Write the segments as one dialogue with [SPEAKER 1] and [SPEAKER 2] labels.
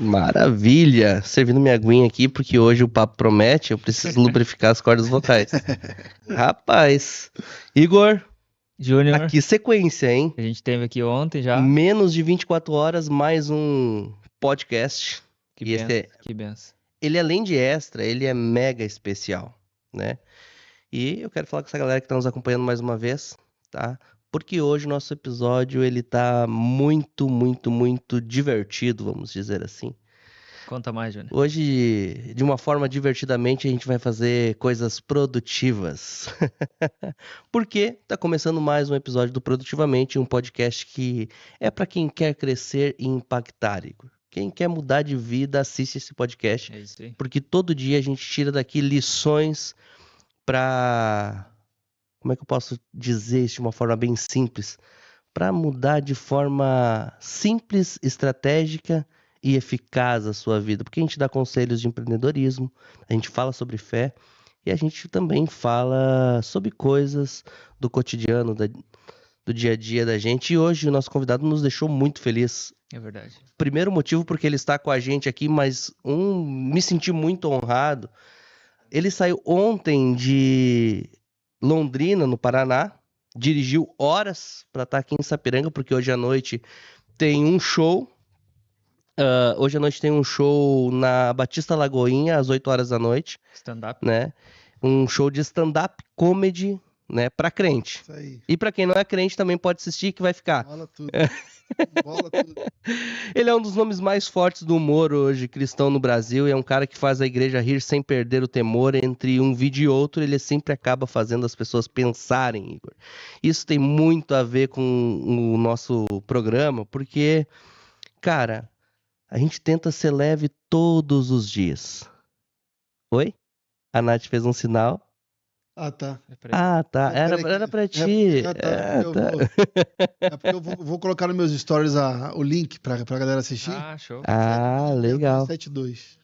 [SPEAKER 1] Maravilha! Servindo minha aguinha aqui, porque hoje o papo promete, eu preciso lubrificar as cordas vocais. Rapaz, Igor,
[SPEAKER 2] Júnior,
[SPEAKER 1] aqui sequência, hein?
[SPEAKER 2] a gente teve aqui ontem já.
[SPEAKER 1] Menos de 24 horas, mais um podcast.
[SPEAKER 2] Que
[SPEAKER 1] E esse
[SPEAKER 2] benção,
[SPEAKER 1] é-
[SPEAKER 2] que benção.
[SPEAKER 1] Ele, além de extra, ele é mega especial, né? E eu quero falar com essa galera que tá nos acompanhando mais uma vez, tá? Porque hoje o nosso episódio, ele tá muito, muito, muito divertido, vamos dizer assim.
[SPEAKER 2] Conta mais, Júnior.
[SPEAKER 1] Hoje, de uma forma divertidamente, a gente vai fazer coisas produtivas. Porque tá começando mais um episódio do Produtivamente, um podcast que é para quem quer crescer e impactar, Igor. Quem quer mudar de vida, assiste esse podcast,
[SPEAKER 2] É isso aí.
[SPEAKER 1] porque todo dia a gente tira daqui lições para, como é que eu posso dizer isso de uma forma bem simples? Para mudar de forma simples, estratégica e eficaz a sua vida. Porque a gente dá conselhos de empreendedorismo, a gente fala sobre fé e a gente também fala sobre coisas do cotidiano, do dia a dia da gente. E hoje o nosso convidado nos deixou muito feliz.
[SPEAKER 2] É verdade.
[SPEAKER 1] Primeiro motivo porque ele está com a gente aqui, mas me senti muito honrado. Ele saiu ontem de Londrina, no Paraná, dirigiu horas para estar aqui em Sapiranga, porque hoje à noite tem um show. Hoje à noite tem um show na Batista Lagoinha, às 8 horas da noite,
[SPEAKER 2] Stand-up.
[SPEAKER 1] né? Um show de stand-up comedy, né? Para crente.
[SPEAKER 3] Isso aí.
[SPEAKER 1] E para quem não é crente também pode assistir, que vai ficar.
[SPEAKER 3] Bola tudo. Bola tudo.
[SPEAKER 1] Ele é um dos nomes mais fortes do humor hoje cristão no Brasil e é um cara que faz a igreja rir sem perder o temor. Entre um vídeo e outro, ele sempre acaba fazendo as pessoas pensarem, Igor. Isso tem muito a ver com o nosso programa, porque, cara, a gente tenta ser leve todos os dias. Oi? A Nath fez um sinal.
[SPEAKER 3] Ah, tá.
[SPEAKER 2] É pra ele.
[SPEAKER 1] Ah, tá. Era pra ti.
[SPEAKER 3] É porque eu vou colocar nos meus stories o link pra galera assistir.
[SPEAKER 2] Ah, show.
[SPEAKER 1] Ah, legal.
[SPEAKER 3] 72.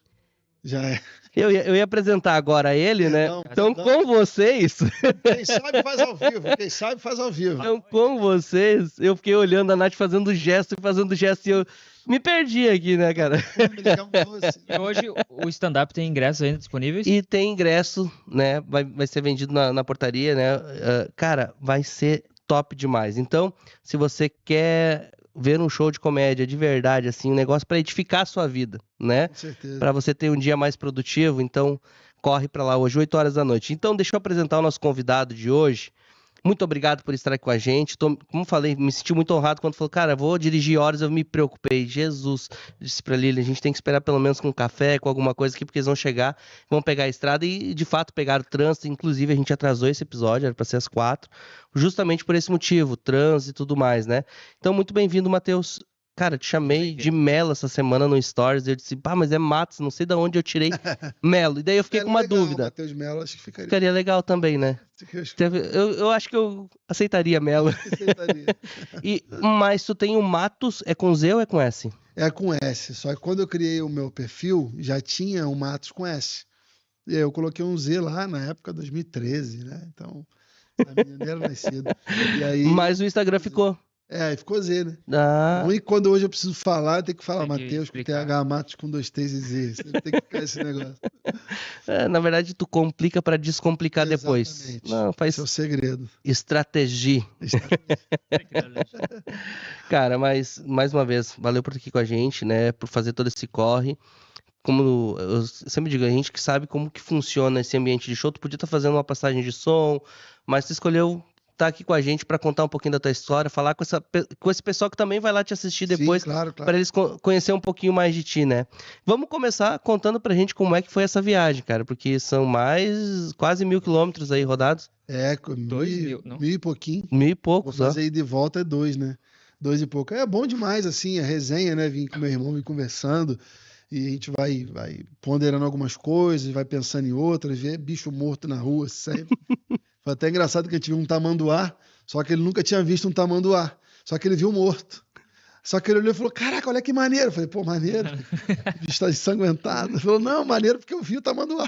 [SPEAKER 3] Já é.
[SPEAKER 1] Eu ia apresentar agora ele, né?
[SPEAKER 3] Perdão,
[SPEAKER 1] Então,
[SPEAKER 3] perdão.
[SPEAKER 1] com vocês...
[SPEAKER 3] Quem sabe faz ao vivo. Quem sabe faz ao vivo.
[SPEAKER 1] Então, com vocês, eu fiquei olhando a Nath fazendo gesto e eu me perdi aqui, né, cara?
[SPEAKER 2] E hoje o stand-up tem ingressos ainda disponíveis?
[SPEAKER 1] E tem ingresso, né? Vai ser vendido na portaria, né? Cara, vai ser top demais. Então, se você quer ver um show de comédia de verdade, assim, um negócio pra edificar a sua vida, né?
[SPEAKER 3] Com certeza.
[SPEAKER 1] Pra você ter um dia mais produtivo, então corre pra lá hoje, 8 horas da noite. Então, deixa eu apresentar o nosso convidado de hoje. Muito obrigado por estar aqui com a gente. Como falei, me senti muito honrado quando falou, cara, vou dirigir horas, eu me preocupei. Jesus, disse pra Lili, a gente tem que esperar pelo menos com um café, com alguma coisa aqui, porque eles vão chegar, vão pegar a estrada e, de fato, pegaram o trânsito. Inclusive, a gente atrasou esse episódio, era pra ser às 4, justamente por esse motivo, trânsito e tudo mais, né? Então, muito bem-vindo, Matheus. Cara, te chamei de Melo essa semana no Stories, e eu disse, pá, mas é Matos, não sei de onde eu tirei Melo. E daí eu fiquei com uma dúvida.
[SPEAKER 3] Matheus Melo, acho que
[SPEAKER 1] Ficaria legal também, né? Eu acho que eu aceitaria Melo. Mas tu tem o Matos, é com Z ou é com S?
[SPEAKER 3] É com S, só que quando eu criei o meu perfil, já tinha um Matos com S. E aí eu coloquei um Z lá na época 2013, né? Então, a minha nem era nascido. E aí,
[SPEAKER 1] Mas o Instagram ficou.
[SPEAKER 3] aí ficou Z, né?
[SPEAKER 1] Ah,
[SPEAKER 3] E quando hoje eu preciso falar, eu tenho que falar
[SPEAKER 2] Tem que
[SPEAKER 3] Matheus com
[SPEAKER 2] explicar.
[SPEAKER 3] TH, Matos com 2 T's e Z. Sempre tem que ficar esse negócio.
[SPEAKER 1] na verdade, tu complica pra descomplicar depois.
[SPEAKER 3] Exatamente.
[SPEAKER 1] Não, faz
[SPEAKER 3] Esse é o segredo.
[SPEAKER 1] estratégia. Cara, mas mais uma vez, valeu por estar aqui com a gente, né? Por fazer todo esse corre. Como eu sempre digo, a gente que sabe como que funciona esse ambiente de show, tu podia estar fazendo uma passagem de som, mas tu escolheu estar aqui com a gente para contar um pouquinho da tua história, falar com esse pessoal que também vai lá te assistir depois,
[SPEAKER 3] Sim, claro.
[SPEAKER 1] para eles conhecer um pouquinho mais de ti, né? Vamos começar contando pra gente como é que foi essa viagem, cara, porque são mais quase 1.000 quilômetros aí rodados,
[SPEAKER 3] É,
[SPEAKER 2] 2.000, não?
[SPEAKER 3] 1.000 e pouquinho.
[SPEAKER 1] 1.000 e
[SPEAKER 3] Vou
[SPEAKER 1] poucos, ó.
[SPEAKER 3] fazer aí de volta é 2, né? 2 e pouco. É bom demais, assim, a resenha, né? Vim com meu irmão, vim conversando, e a gente vai ponderando algumas coisas, vai pensando em outras, vê bicho morto na rua sempre. Foi até engraçado que a gente viu um tamanduá, só que ele nunca tinha visto um tamanduá, só que ele viu morto. Só que ele olhou e falou, caraca, olha que maneiro. Eu falei, pô, maneiro? O bicho tá ensanguentado. Ele falou, não, maneiro porque eu vi o tamanduá.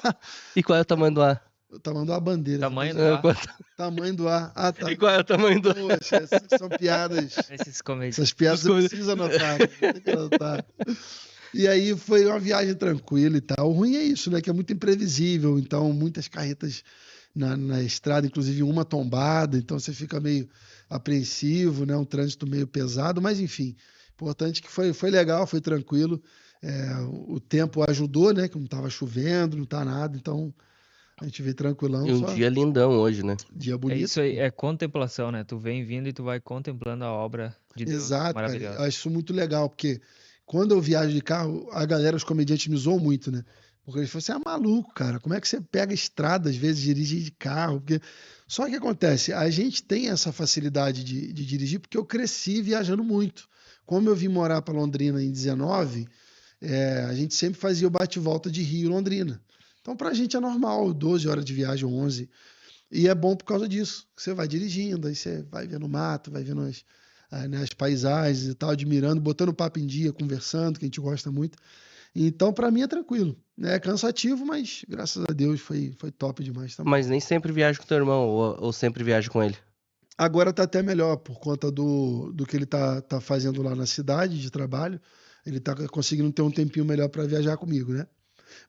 [SPEAKER 1] E qual é o tamanho do ar?
[SPEAKER 3] O tamanduá bandeira.
[SPEAKER 2] Tamanho
[SPEAKER 1] É,
[SPEAKER 2] do ar.
[SPEAKER 3] Tamanho do ar. Ah, tá.
[SPEAKER 1] E qual é o tamanho do ar?
[SPEAKER 3] Poxa, essas são piadas.
[SPEAKER 2] Esses comediantes.
[SPEAKER 3] Essas piadas eu preciso anotar. Tem que anotar. E aí foi uma viagem tranquila e tal. O ruim é isso, né? Que é muito imprevisível. Então, muitas carretas na estrada, inclusive uma tombada. Então, você fica meio apreensivo, né? Um trânsito meio pesado. Mas, enfim, importante que foi legal, foi tranquilo. O tempo ajudou, né? Que não estava chovendo, não tá nada. Então, a gente veio tranquilão.
[SPEAKER 1] E um
[SPEAKER 3] só
[SPEAKER 1] dia lindão hoje, né?
[SPEAKER 3] dia
[SPEAKER 2] É
[SPEAKER 3] bonito.
[SPEAKER 2] isso aí, é contemplação, né? Tu vem vindo e tu vai contemplando a obra de Deus
[SPEAKER 3] Exato, cara. Eu
[SPEAKER 2] maravilhosa.
[SPEAKER 3] acho isso muito legal, porque quando eu viajo de carro, a galera, os comediantes me zoam muito, né? Porque eles falam assim, ah, maluco, cara, como é que você pega estrada, às vezes, dirige de carro? Porque... Só que acontece, a gente tem essa facilidade de dirigir porque eu cresci viajando muito. Como eu vim morar para Londrina em 19, a gente sempre fazia o bate-volta de Rio e Londrina. Então, pra gente é normal, 12 horas de viagem, 11. E é bom por causa disso. Você vai dirigindo, aí você vai vendo o mato, vai vendo as paisagens e tal, admirando, botando o papo em dia, conversando, que a gente gosta muito. Então, para mim é tranquilo. É cansativo, mas graças a Deus foi top demais também.
[SPEAKER 1] Mas nem sempre viaja com teu irmão, ou sempre viaja com ele.
[SPEAKER 3] Agora tá até melhor por conta do que ele tá fazendo lá na cidade de trabalho. Ele tá conseguindo ter um tempinho melhor para viajar comigo, né?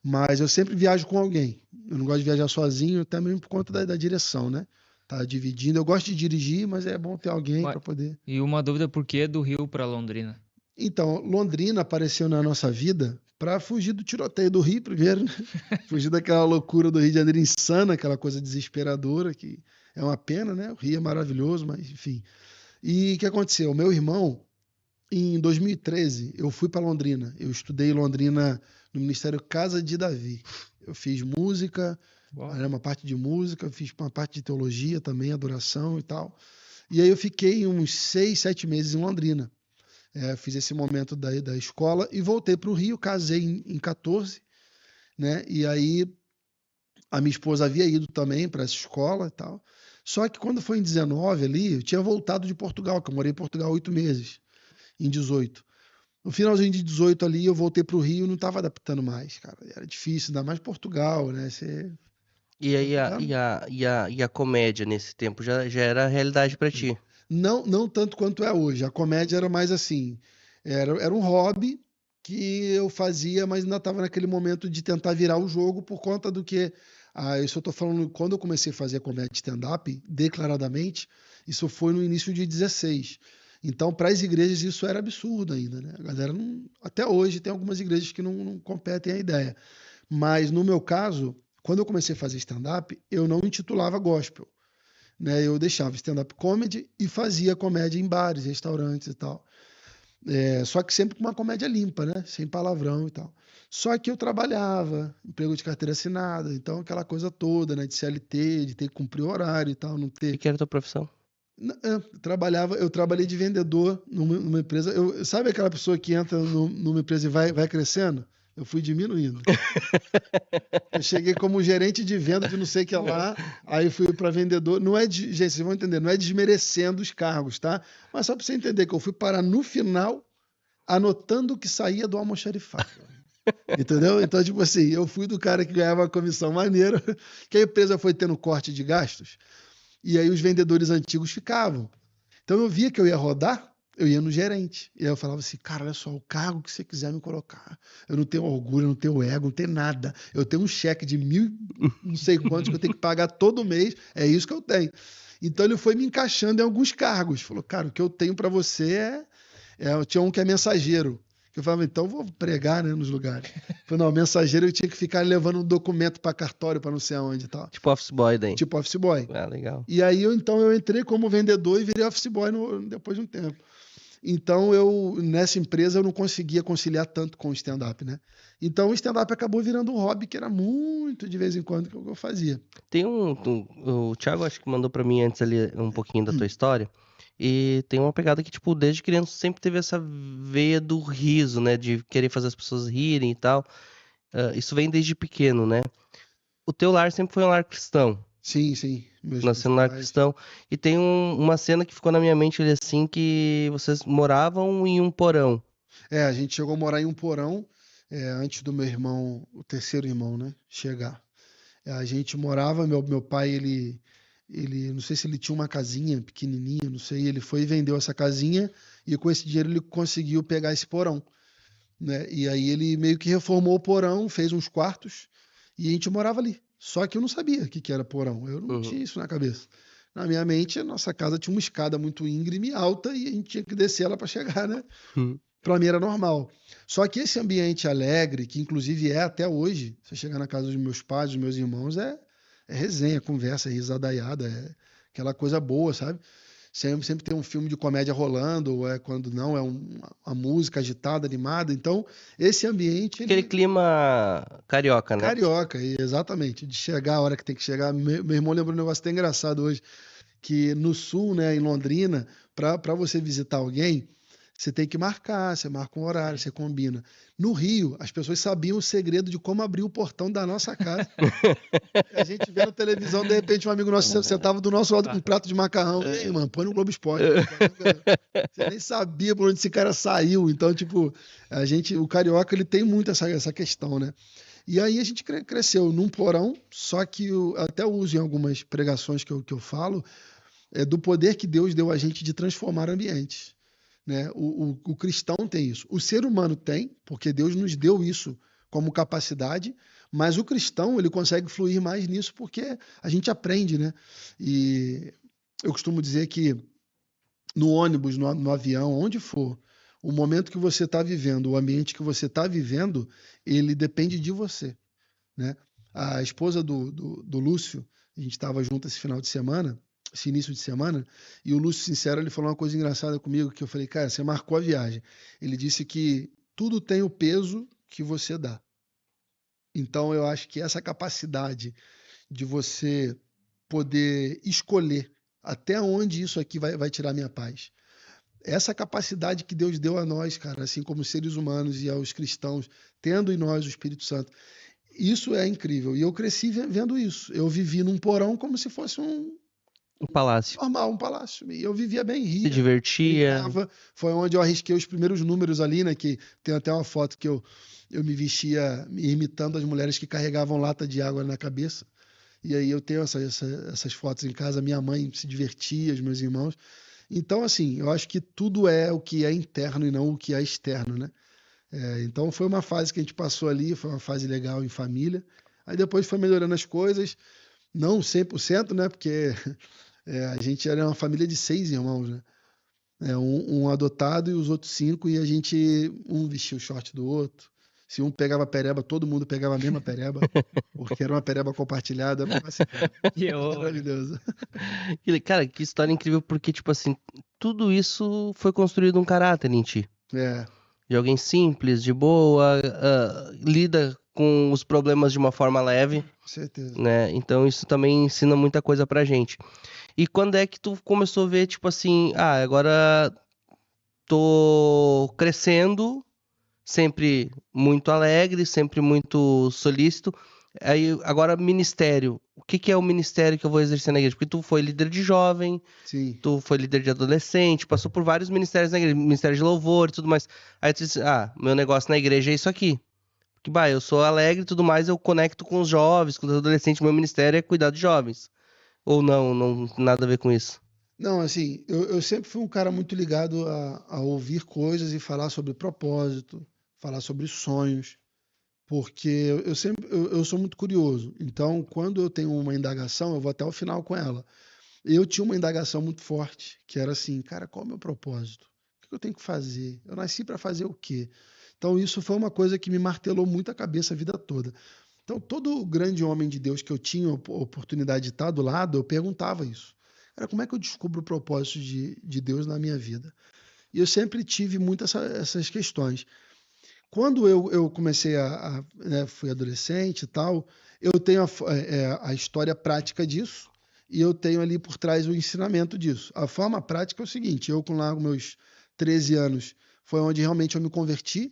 [SPEAKER 3] Mas eu sempre viajo com alguém. Eu não gosto de viajar sozinho, até mesmo por conta da direção, né? Tá dividindo. Eu gosto de dirigir, mas é bom ter alguém
[SPEAKER 2] Mas-
[SPEAKER 3] para poder.
[SPEAKER 2] E uma dúvida, por que do Rio para Londrina?
[SPEAKER 3] Então, Londrina apareceu na nossa vida para fugir do tiroteio do Rio primeiro, né? Fugir daquela loucura do Rio de Janeiro insana, aquela coisa desesperadora, que é uma pena, né? O Rio é maravilhoso, mas enfim. E o que aconteceu? O meu irmão, em 2013, eu fui para Londrina. Eu estudei em Londrina no Ministério Casa de Davi. Eu fiz música, uma parte de música, fiz uma parte de teologia também, adoração e tal. E aí eu fiquei uns 6, 7 meses em Londrina. Fiz esse momento da escola e voltei para o Rio, casei em 14, né? E aí a minha esposa havia ido também para essa escola e tal. Só que quando foi em 19 ali, eu tinha voltado de Portugal, que eu morei em Portugal 8 meses, em 18. No finalzinho de 18 ali, eu voltei para o Rio e não estava adaptando mais, cara. Era difícil, ainda mais Portugal, né?
[SPEAKER 1] E aí a comédia nesse tempo já era a realidade pra ti.
[SPEAKER 3] Não tanto quanto é hoje. A comédia era mais assim, era um hobby que eu fazia, mas ainda estava naquele momento de tentar virar o jogo por conta do que... isso eu estou falando, quando eu comecei a fazer comédia de stand-up, declaradamente, isso foi no início de 16. Então, para as igrejas, isso era absurdo ainda, né? A galera não... Até hoje tem algumas igrejas que não competem a ideia. Mas, no meu caso, quando eu comecei a fazer stand-up, eu não intitulava gospel, né? Eu deixava stand-up comedy e fazia comédia em bares, restaurantes e tal. Só que sempre com uma comédia limpa, né? Sem palavrão e tal. Só que eu trabalhava, emprego de carteira assinada, então aquela coisa toda, né? De CLT, de ter que cumprir o horário e tal, não
[SPEAKER 1] O
[SPEAKER 3] ter...
[SPEAKER 1] que era a tua profissão?
[SPEAKER 3] Eu trabalhei de vendedor numa empresa. Sabe aquela pessoa que entra numa empresa e vai crescendo? Eu fui diminuindo. Eu cheguei como gerente de venda de não sei o que lá, aí fui para vendedor. Não é gente, vocês vão entender, não é desmerecendo os cargos, tá? Mas só para você entender que eu fui parar no final anotando o que saía do almoxarifado. Entendeu? Então, tipo assim, eu fui do cara que ganhava uma comissão maneira, que a empresa foi tendo corte de gastos. E aí os vendedores antigos ficavam. Então eu via que eu ia rodar, eu ia no gerente. E aí eu falava assim, cara, olha só, o cargo que você quiser me colocar. Eu não tenho orgulho, eu não tenho ego, não tenho nada. Eu tenho um cheque de 1.000, não sei quantos, que eu tenho que pagar todo mês. É isso que eu tenho. Então ele foi me encaixando em alguns cargos. Falou, cara, o que eu tenho para você tinha um que é mensageiro. Eu falava, então vou pregar, né, nos lugares. Falei, não, mensageiro eu tinha que ficar levando um documento para cartório, para não sei aonde e tal.
[SPEAKER 1] Tipo office boy daí.
[SPEAKER 3] Tipo office boy.
[SPEAKER 1] Ah, legal.
[SPEAKER 3] E aí eu entrei como vendedor e virei office boy depois de um tempo. Então nessa empresa eu não conseguia conciliar tanto com o stand-up, né? Então o stand-up acabou virando um hobby que era muito de vez em quando que eu fazia.
[SPEAKER 1] Tem o Thiago acho que mandou pra mim antes ali um pouquinho da tua história. E tem uma pegada que, tipo, desde criança sempre teve essa veia do riso, né? De querer fazer as pessoas rirem e tal. Isso vem desde pequeno, né? O teu lar sempre foi um lar cristão.
[SPEAKER 3] Sim, sim. Meus
[SPEAKER 1] Nasceu no lar
[SPEAKER 3] pais.
[SPEAKER 1] cristão. E tem uma cena que ficou na minha mente ali assim, que vocês moravam em um porão.
[SPEAKER 3] A gente chegou a morar em um porão antes do meu irmão, o terceiro irmão, né, chegar. A gente morava, meu pai, não sei se ele tinha uma casinha pequenininha, não sei, ele foi e vendeu essa casinha e com esse dinheiro ele conseguiu pegar esse porão, né? E aí ele meio que reformou o porão, fez uns quartos e a gente morava ali. Só que eu não sabia o que que era porão, eu não
[SPEAKER 1] Uhum.
[SPEAKER 3] tinha isso na cabeça. Na minha mente, a nossa casa tinha uma escada muito íngreme e alta e a gente tinha que descer ela para chegar, né?
[SPEAKER 1] Uhum.
[SPEAKER 3] Para mim era normal. Só que esse ambiente alegre, que inclusive é até hoje, você chegar na casa dos meus pais, dos meus irmãos, é resenha, conversa, é risadaiada, é aquela coisa boa, sabe? Sempre tem um filme de comédia rolando, ou quando não, uma música agitada, animada. Então, esse ambiente,
[SPEAKER 1] Aquele
[SPEAKER 3] ele
[SPEAKER 1] clima carioca, né?
[SPEAKER 3] carioca, exatamente, de chegar a hora que tem que chegar. Meu irmão lembrou um negócio até engraçado hoje, que no sul, né, em Londrina, para você visitar alguém, você tem que marcar, você marca um horário, você combina. No Rio, as pessoas sabiam o segredo de como abrir o portão da nossa casa. A gente vê na televisão, de repente, um amigo nosso sentava do nosso lado com um prato de macarrão. E aí, mano, põe no Globo Esporte. Você nem sabia por onde esse cara saiu. Então, tipo, o carioca, ele tem muito essa questão, né? E aí a gente cresceu num porão, só que eu até uso em algumas pregações que eu falo, do poder que Deus deu a gente de transformar ambientes, né? O cristão tem isso. O ser humano tem, porque Deus nos deu isso como capacidade, mas o cristão ele consegue fluir mais nisso porque a gente aprende, né? E eu costumo dizer que no ônibus, no avião, onde for, o momento que você está vivendo, o ambiente que você está vivendo, ele depende de você, né? A esposa do Lúcio, a gente estava junto esse final de semana, esse início de semana, e o Lúcio Sincero, ele falou uma coisa engraçada comigo, que eu falei, cara, você marcou a viagem. Ele disse que tudo tem o peso que você dá. Então, eu acho que essa capacidade de você poder escolher até onde isso aqui vai tirar minha paz. Essa capacidade que Deus deu a nós, cara, assim como seres humanos e aos cristãos, tendo em nós o Espírito Santo, isso é incrível. E eu cresci vendo isso. Eu vivi num porão como se fosse um
[SPEAKER 1] Um palácio.
[SPEAKER 3] normal, um palácio. E eu vivia bem,
[SPEAKER 1] Se
[SPEAKER 3] ria,
[SPEAKER 1] divertia.
[SPEAKER 3] brincava. Foi onde eu arrisquei os primeiros números ali, né? Que tem até uma foto que eu me vestia imitando as mulheres que carregavam lata de água na cabeça. E aí eu tenho essas fotos em casa. Minha mãe se divertia, os meus irmãos. Então, assim, eu acho que tudo é o que é interno e não o que é externo, né? Então foi uma fase que a gente passou ali, foi uma fase legal em família. Aí depois foi melhorando as coisas, não 100%, né? Porque a gente era uma família de 6 irmãos, né? Um adotado e os outros 5, e a gente, um vestia o short do outro. Se um pegava pereba, todo mundo pegava a mesma pereba, porque era uma pereba compartilhada.
[SPEAKER 2] Que horror.
[SPEAKER 3] Maravilhoso.
[SPEAKER 1] Cara, que história incrível, porque, tipo assim, tudo isso foi construído um caráter em ti.
[SPEAKER 3] É,
[SPEAKER 1] De alguém simples, de boa, lida com os problemas de uma forma leve,
[SPEAKER 3] com certeza.
[SPEAKER 1] né? Então isso também ensina muita coisa pra gente. E quando é que tu começou a ver, tipo assim, agora tô crescendo, sempre muito alegre, sempre muito solícito. Aí, agora, ministério. O que é o ministério que eu vou exercer na igreja? Porque tu foi líder de jovem,
[SPEAKER 3] Sim.
[SPEAKER 1] tu foi líder de adolescente, passou por vários ministérios na igreja, ministério de louvor e tudo mais. Aí tu disse, meu negócio na igreja é isso aqui. Porque, eu sou alegre e tudo mais, eu conecto com os jovens, com os adolescentes, meu ministério é cuidar de jovens. Ou não, nada a ver com isso.
[SPEAKER 3] Não, assim, eu sempre fui um cara muito ligado a ouvir coisas e falar sobre propósito, falar sobre sonhos, porque eu sou muito curioso. Então, quando eu tenho uma indagação, eu vou até o final com ela. Eu tinha uma indagação muito forte, que era assim, cara, qual é o meu propósito? O que eu tenho que fazer? Eu nasci para fazer o quê? Então, isso foi uma coisa que me martelou muito a cabeça a vida toda. Então, todo grande homem de Deus que eu tinha a oportunidade de estar do lado, eu perguntava isso. Cara, como é que eu descubro o propósito de Deus na minha vida? E eu sempre tive muito essas questões. Quando eu comecei né, fui adolescente e tal, eu tenho a história prática disso, e eu tenho ali por trás o ensinamento disso. A forma prática é o seguinte, eu com lá meus 13 anos, foi onde realmente eu me converti,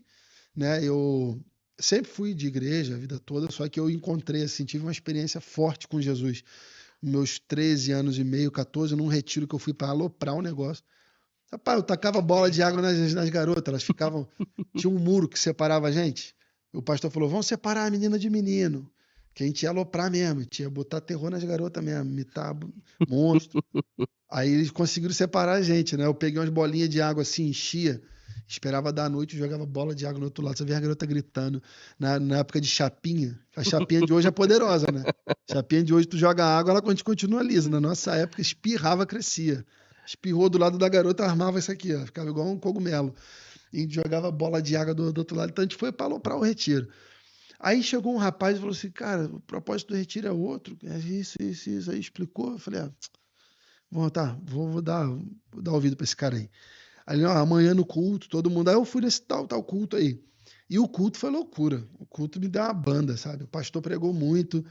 [SPEAKER 3] né? Eu sempre fui de igreja a vida toda, só que eu encontrei, assim, tive uma experiência forte com Jesus. Meus 13 anos e meio, 14, num retiro que eu fui para aloprar um negócio. Rapaz, eu tacava bola de água nas garotas, elas ficavam... Tinha um muro que separava a gente. O pastor falou, vamos separar a menina de menino. Que a gente ia aloprar mesmo, a gente ia botar terror nas garotas mesmo, imitar monstro. Aí eles conseguiram separar a gente, né? Eu peguei umas bolinhas de água assim, enchia, esperava dar noite e jogava bola de água no outro lado. Você vê a garota gritando. Na época de chapinha, a chapinha de hoje é poderosa, né? Chapinha de hoje, tu joga água, ela continua lisa. Na nossa época, espirrava, crescia. Espirrou do lado da garota, armava isso aqui, ó, ficava igual um cogumelo. E jogava bola de água do outro lado. Então a gente foi para aloprar o retiro. Aí chegou um rapaz e falou assim, cara, o propósito do retiro é outro. É isso. Aí explicou. Eu falei, vou dar ouvido para esse cara aí. Aí, ó, amanhã no culto, todo mundo. Aí eu fui nesse tal culto aí. E o culto foi loucura. O culto me deu uma banda, sabe? O pastor pregou muito.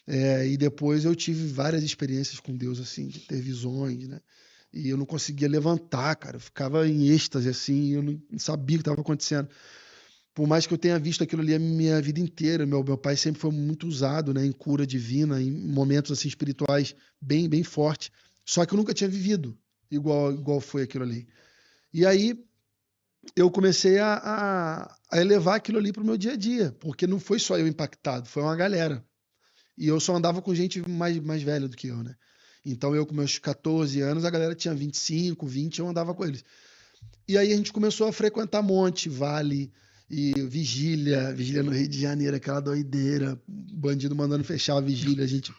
[SPEAKER 3] E depois eu tive várias experiências com Deus, assim, de ter visões, né? E eu não conseguia levantar, cara. Eu ficava em êxtase, assim, eu não sabia o que estava acontecendo. Por mais que eu tenha visto aquilo ali a minha vida inteira, meu pai sempre foi muito usado, né, em cura divina, em momentos assim espirituais bem, bem fortes. Só que eu nunca tinha vivido igual foi aquilo ali. E aí eu comecei a elevar aquilo ali para o meu dia a dia, porque não foi só eu impactado, foi uma galera. E eu só andava com gente mais velha do que eu, né? Então eu com meus 14 anos, a galera tinha 25, 20, eu andava com eles. E aí a gente começou a frequentar monte, vale e vigília no Rio de Janeiro, aquela doideira, bandido mandando fechar a vigília, a gente,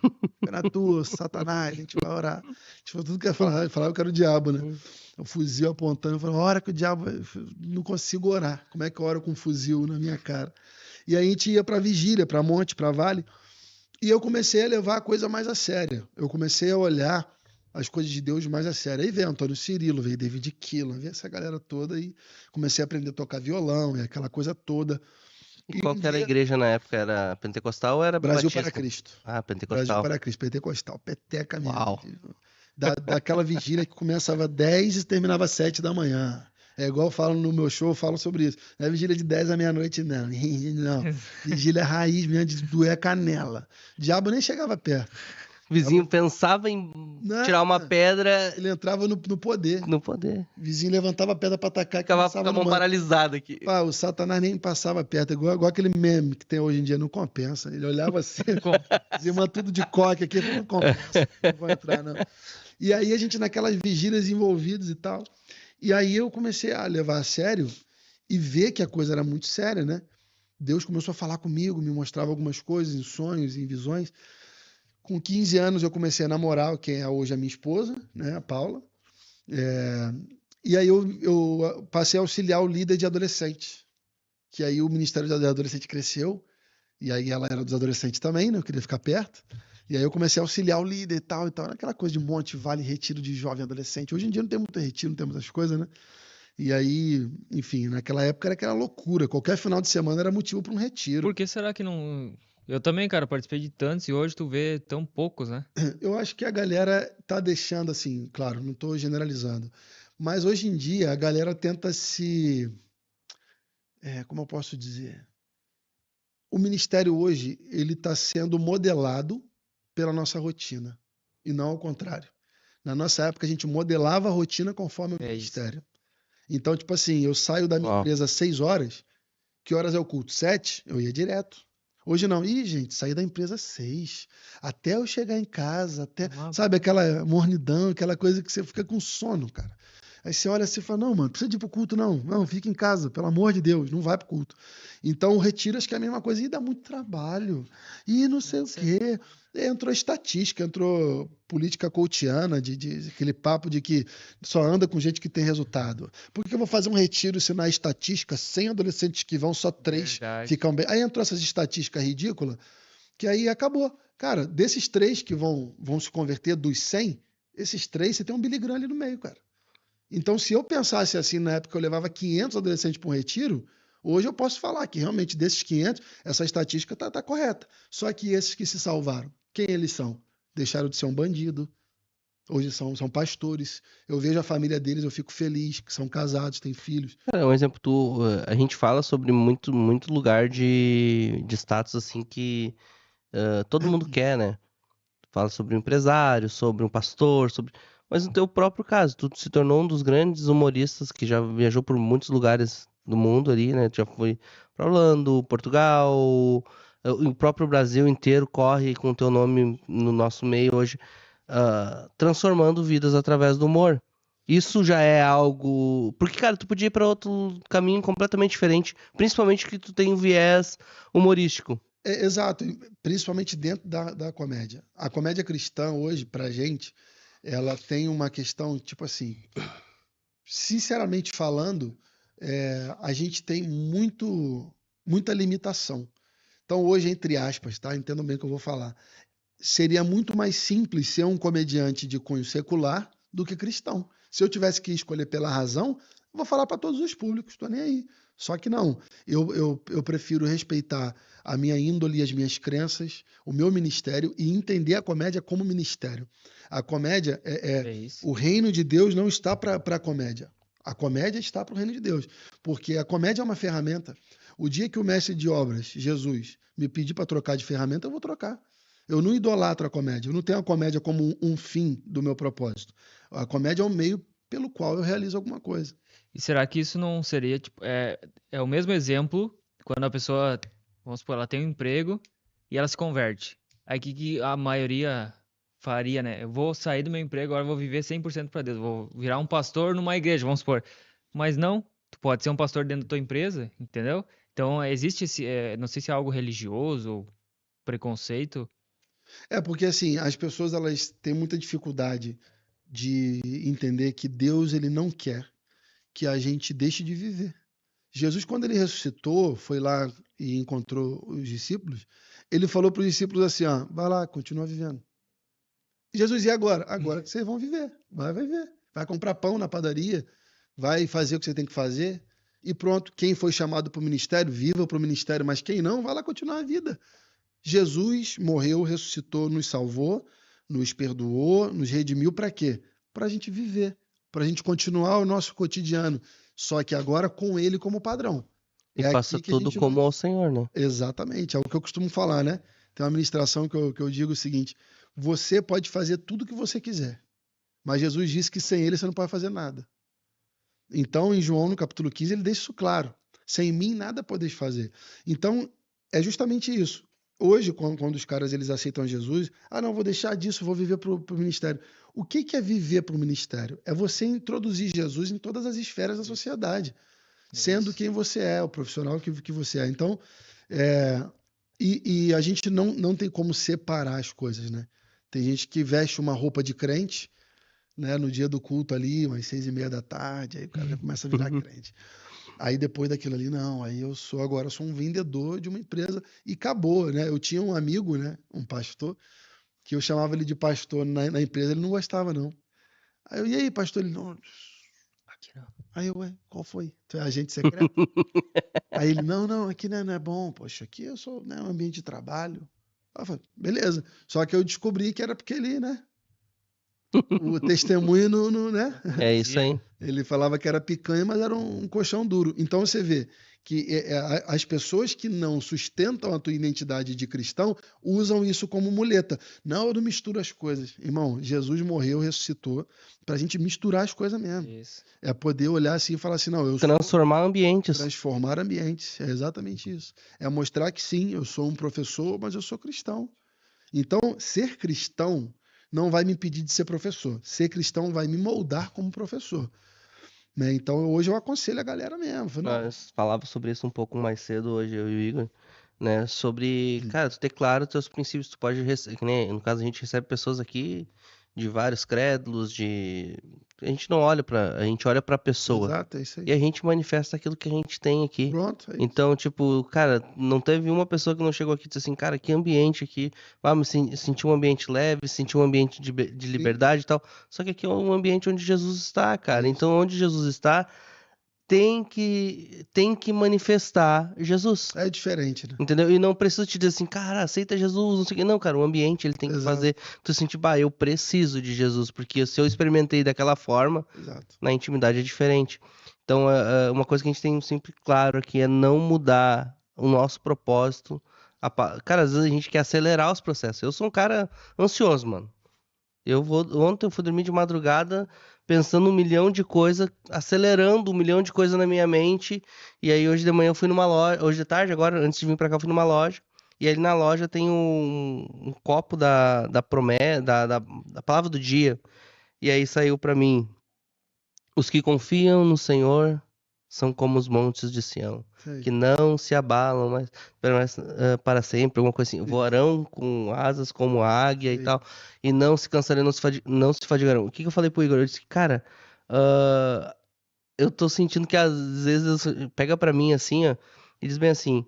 [SPEAKER 3] na tua, Satanás, a gente vai orar. A gente falou tudo que ia falar, falava que era o diabo, né? O fuzil apontando, eu falei, ora que o diabo, não consigo orar, como é que eu oro com um fuzil na minha cara? E aí a gente ia pra vigília, pra monte, pra vale, e eu comecei a levar a coisa mais a sério, eu comecei a olhar as coisas de Deus mais a sério. Aí veio Antônio Cirilo, veio David Keelan, veio essa galera toda e comecei a aprender a tocar violão e aquela coisa toda.
[SPEAKER 1] E qual que era a igreja na época? Era pentecostal ou era
[SPEAKER 3] Brasil
[SPEAKER 1] batista?
[SPEAKER 3] para Cristo.
[SPEAKER 1] Ah,
[SPEAKER 3] Brasil
[SPEAKER 1] pentecostal.
[SPEAKER 3] para Cristo, pentecostal, peteca mesmo.
[SPEAKER 1] Uau.
[SPEAKER 3] Daquela vigília que começava 10 e terminava 7 da manhã. É igual eu falo no meu show, eu falo sobre isso. Não é vigília de 10 à meia-noite, não. Não. Vigília raiz mesmo, de doer a canela. O diabo nem chegava perto.
[SPEAKER 1] O vizinho pensava em tirar uma pedra.
[SPEAKER 3] Ele entrava no poder.
[SPEAKER 1] No poder.
[SPEAKER 3] O vizinho levantava a pedra para atacar.
[SPEAKER 1] Ficava com a mão paralisada aqui.
[SPEAKER 3] O Satanás nem passava perto. Igual aquele meme que tem hoje em dia, não compensa. Ele olhava assim, dizia tudo de coque aqui, não compensa, não vou entrar não. E aí a gente naquelas vigílias envolvidos e tal. E aí eu comecei a levar a sério e ver que a coisa era muito séria, né? Deus começou a falar comigo, me mostrava algumas coisas em sonhos, em visões. Com 15 anos eu comecei a namorar quem é hoje a minha esposa, né, a Paula. E aí eu passei a auxiliar o líder de adolescente. Que aí o Ministério de Adolescente cresceu. E aí ela era dos adolescentes também, né? Eu queria ficar perto. E aí eu comecei a auxiliar o líder e tal. Aquela coisa de monte, vale, retiro de jovem adolescente. Hoje em dia não tem muito retiro, não tem muitas coisas, né? E aí, enfim, naquela época era aquela loucura. Qualquer final de semana era motivo para um retiro.
[SPEAKER 2] Por que será que não... Eu também, cara, participei de tantos e hoje tu vê tão poucos, né?
[SPEAKER 3] Eu acho que a galera tá deixando assim, claro, não estou generalizando. Mas hoje em dia a galera tenta se... como eu posso dizer? O ministério hoje, ele está sendo modelado pela nossa rotina, e não ao contrário. Na nossa época, a gente modelava a rotina conforme o ministério. Então, tipo assim, eu saio da minha empresa às 6 horas, que horas é o culto? 7? Eu ia direto. Hoje não. Ih, gente, saí da empresa às 6. Até eu chegar em casa, até... Sabe, aquela mornidão, aquela coisa que você fica com sono, cara. Aí você olha assim e fala, não, mano, precisa de ir pro culto, não. Não, fica em casa, pelo amor de Deus, não vai pro culto. Então, o retiro, acho que é a mesma coisa. E dá muito trabalho. E não sei o quê. Entrou estatística, entrou política coachiana, de aquele papo de que só anda com gente que tem resultado. Por que eu vou fazer um retiro se na estatística 100 adolescentes que vão, só 3 ficam bem? Aí entrou essas estatísticas ridículas, que aí acabou. Cara, desses 3 que vão se converter, dos 100, esses 3, você tem um Billy Graham ali no meio, cara. Então, se eu pensasse assim, na época eu levava 500 adolescentes para um retiro, hoje eu posso falar que realmente desses 500, essa estatística tá correta. Só que esses que se salvaram, quem eles são? deixaram de ser um bandido. Hoje são pastores. Eu vejo a família deles, eu fico feliz, que são casados, têm filhos.
[SPEAKER 1] Cara, um exemplo, a gente fala sobre muito, muito lugar de status assim que todo mundo quer, né? Fala sobre um empresário, sobre um pastor, mas no teu próprio caso, tu se tornou um dos grandes humoristas que já viajou por muitos lugares do mundo ali, né? Tu já foi para Orlando, Portugal, o próprio Brasil inteiro corre com o teu nome no nosso meio hoje, transformando vidas através do humor. Isso já é algo. Porque, cara, tu podia ir para outro caminho completamente diferente, principalmente que tu tem um viés humorístico.
[SPEAKER 3] Exato, principalmente dentro da comédia. A comédia cristã hoje, pra gente, ela tem uma questão, tipo assim, sinceramente falando, a gente tem muita limitação. Então hoje, entre aspas, tá? Entendam bem o que eu vou falar. Seria muito mais simples ser um comediante de cunho secular do que cristão. Se eu tivesse que escolher pela razão, eu vou falar para todos os públicos, estou nem aí. Só que não, eu prefiro respeitar a minha índole e as minhas crenças, o meu ministério e entender a comédia como ministério. A comédia
[SPEAKER 2] isso.
[SPEAKER 3] o reino de Deus não está para a comédia. A comédia está para o reino de Deus, porque a comédia é uma ferramenta. O dia que o mestre de obras, Jesus, me pedir para trocar de ferramenta, eu vou trocar. Eu não idolatro a comédia, eu não tenho a comédia como um fim do meu propósito. A comédia é um meio pelo qual eu realizo alguma coisa.
[SPEAKER 2] E será que isso não seria, tipo, é o mesmo exemplo quando a pessoa, vamos supor, ela tem um emprego e ela se converte. Aí o que a maioria faria, né? Eu vou sair do meu emprego, agora eu vou viver 100% para Deus, vou virar um pastor numa igreja, vamos supor. Mas não, tu pode ser um pastor dentro da tua empresa, entendeu? Então existe esse, não sei se é algo religioso ou preconceito.
[SPEAKER 3] Porque assim, as pessoas elas têm muita dificuldade de entender que Deus ele não quer que a gente deixe de viver. Jesus, quando ele ressuscitou, foi lá e encontrou os discípulos, ele falou para os discípulos assim, ó, vai lá, continua vivendo. E Jesus, e agora? Agora que vocês vão viver, vai viver. Vai comprar pão na padaria, vai fazer o que você tem que fazer, e pronto, quem foi chamado para o ministério, viva para o ministério, mas quem não, vai lá continuar a vida. Jesus morreu, ressuscitou, nos salvou, nos perdoou, nos redimiu para quê? Para a gente viver, para a gente continuar o nosso cotidiano, só que agora com ele como padrão.
[SPEAKER 1] E
[SPEAKER 3] É
[SPEAKER 1] faça
[SPEAKER 3] aqui que a
[SPEAKER 1] tudo
[SPEAKER 3] gente
[SPEAKER 1] como ao Senhor, né?
[SPEAKER 3] Exatamente, é o que eu costumo falar, né? Tem uma ministração que eu digo o seguinte: você pode fazer tudo o que você quiser, mas Jesus disse que sem ele você não pode fazer nada. Então, em João, no capítulo 15, ele deixa isso claro. Sem mim, nada podeis fazer. Então, é justamente isso. Hoje, quando os caras eles aceitam Jesus, não, vou deixar disso, vou viver para o ministério. O que é viver para o ministério? É você introduzir Jesus em todas as esferas da sociedade, sendo quem você é, o profissional que você é. Então, e a gente não tem como separar as coisas, né? Tem gente que veste uma roupa de crente, né, no dia do culto ali, umas 6:30 da tarde, aí o cara já começa a virar crente. Aí depois daquilo ali, não, aí agora sou um vendedor de uma empresa e acabou, né? Eu tinha um amigo, né, um pastor, que eu chamava ele de pastor na empresa, ele não gostava, não. Aí eu, e aí, pastor? Ele, não, aqui não. Aí eu, qual foi? Tu é agente secreto? Aí ele, não, aqui não é bom, poxa, aqui eu sou, né, um ambiente de trabalho. Aí eu falei, beleza. Só que eu descobri que era porque ele, né, o testemunho né?
[SPEAKER 1] É isso aí.
[SPEAKER 3] Ele falava que era picanha, mas era um colchão duro. Então você vê que as pessoas que não sustentam a tua identidade de cristão usam isso como muleta. Não, eu não misturo as coisas. Irmão, Jesus morreu, ressuscitou, pra gente misturar as coisas mesmo.
[SPEAKER 2] Isso.
[SPEAKER 3] É poder olhar assim e falar assim, não, eu
[SPEAKER 1] Transformar ambientes.
[SPEAKER 3] transformar ambientes. É exatamente isso. É mostrar que sim, eu sou um professor, mas eu sou cristão. Então, ser cristão não vai me impedir de ser professor. Ser cristão vai me moldar como professor. Né? Então, hoje eu aconselho a galera mesmo. Falo, não,
[SPEAKER 1] Nós falava sobre isso um pouco mais cedo hoje, eu e o Igor, né? Sobre, cara, tu ter claro os teus princípios, tu pode, que nem, no caso a gente recebe pessoas aqui de vários crédulos, a gente não olha a gente olha pra pessoa.
[SPEAKER 3] exato, é isso aí.
[SPEAKER 1] E a gente manifesta aquilo que a gente tem aqui.
[SPEAKER 3] Pronto, é isso.
[SPEAKER 1] Então, tipo, cara, não teve uma pessoa que não chegou aqui e disse assim, cara, que ambiente aqui. Me senti um ambiente leve, senti um ambiente de liberdade e tal. Só que aqui é um ambiente onde Jesus está, cara.
[SPEAKER 3] Isso.
[SPEAKER 1] Então, onde Jesus está, tem que manifestar Jesus.
[SPEAKER 3] É diferente, né?
[SPEAKER 1] Entendeu? E não preciso te dizer assim, cara, aceita Jesus, não sei o quê. Não, cara, o ambiente ele tem que
[SPEAKER 3] Exato.
[SPEAKER 1] fazer tu sentir, bah, eu preciso de Jesus, porque se eu experimentei daquela forma,
[SPEAKER 3] Exato.
[SPEAKER 1] na intimidade é diferente. Então, uma coisa que a gente tem sempre claro aqui é não mudar o nosso propósito. Cara, às vezes a gente quer acelerar os processos. Eu sou um cara ansioso, mano. Ontem eu fui dormir de madrugada pensando 1 milhão de coisas, acelerando 1 milhão de coisas na minha mente. E aí hoje de manhã eu fui numa loja, hoje de tarde, agora, antes de vir pra cá, eu fui numa loja. E ali na loja tem um copo da promessa, da palavra do dia. E aí saiu pra mim: os que confiam no Senhor são como os montes de Sião,
[SPEAKER 3] Sei.
[SPEAKER 1] que não se abalam, mas permanecem para sempre, alguma coisa assim. Voarão com asas como a águia e
[SPEAKER 3] Sei.
[SPEAKER 1] tal, e não se cansarão, não se fadigarão. O que eu falei pro Igor? Eu disse, cara, eu tô sentindo que às vezes pega pra mim assim, ó, e diz bem assim: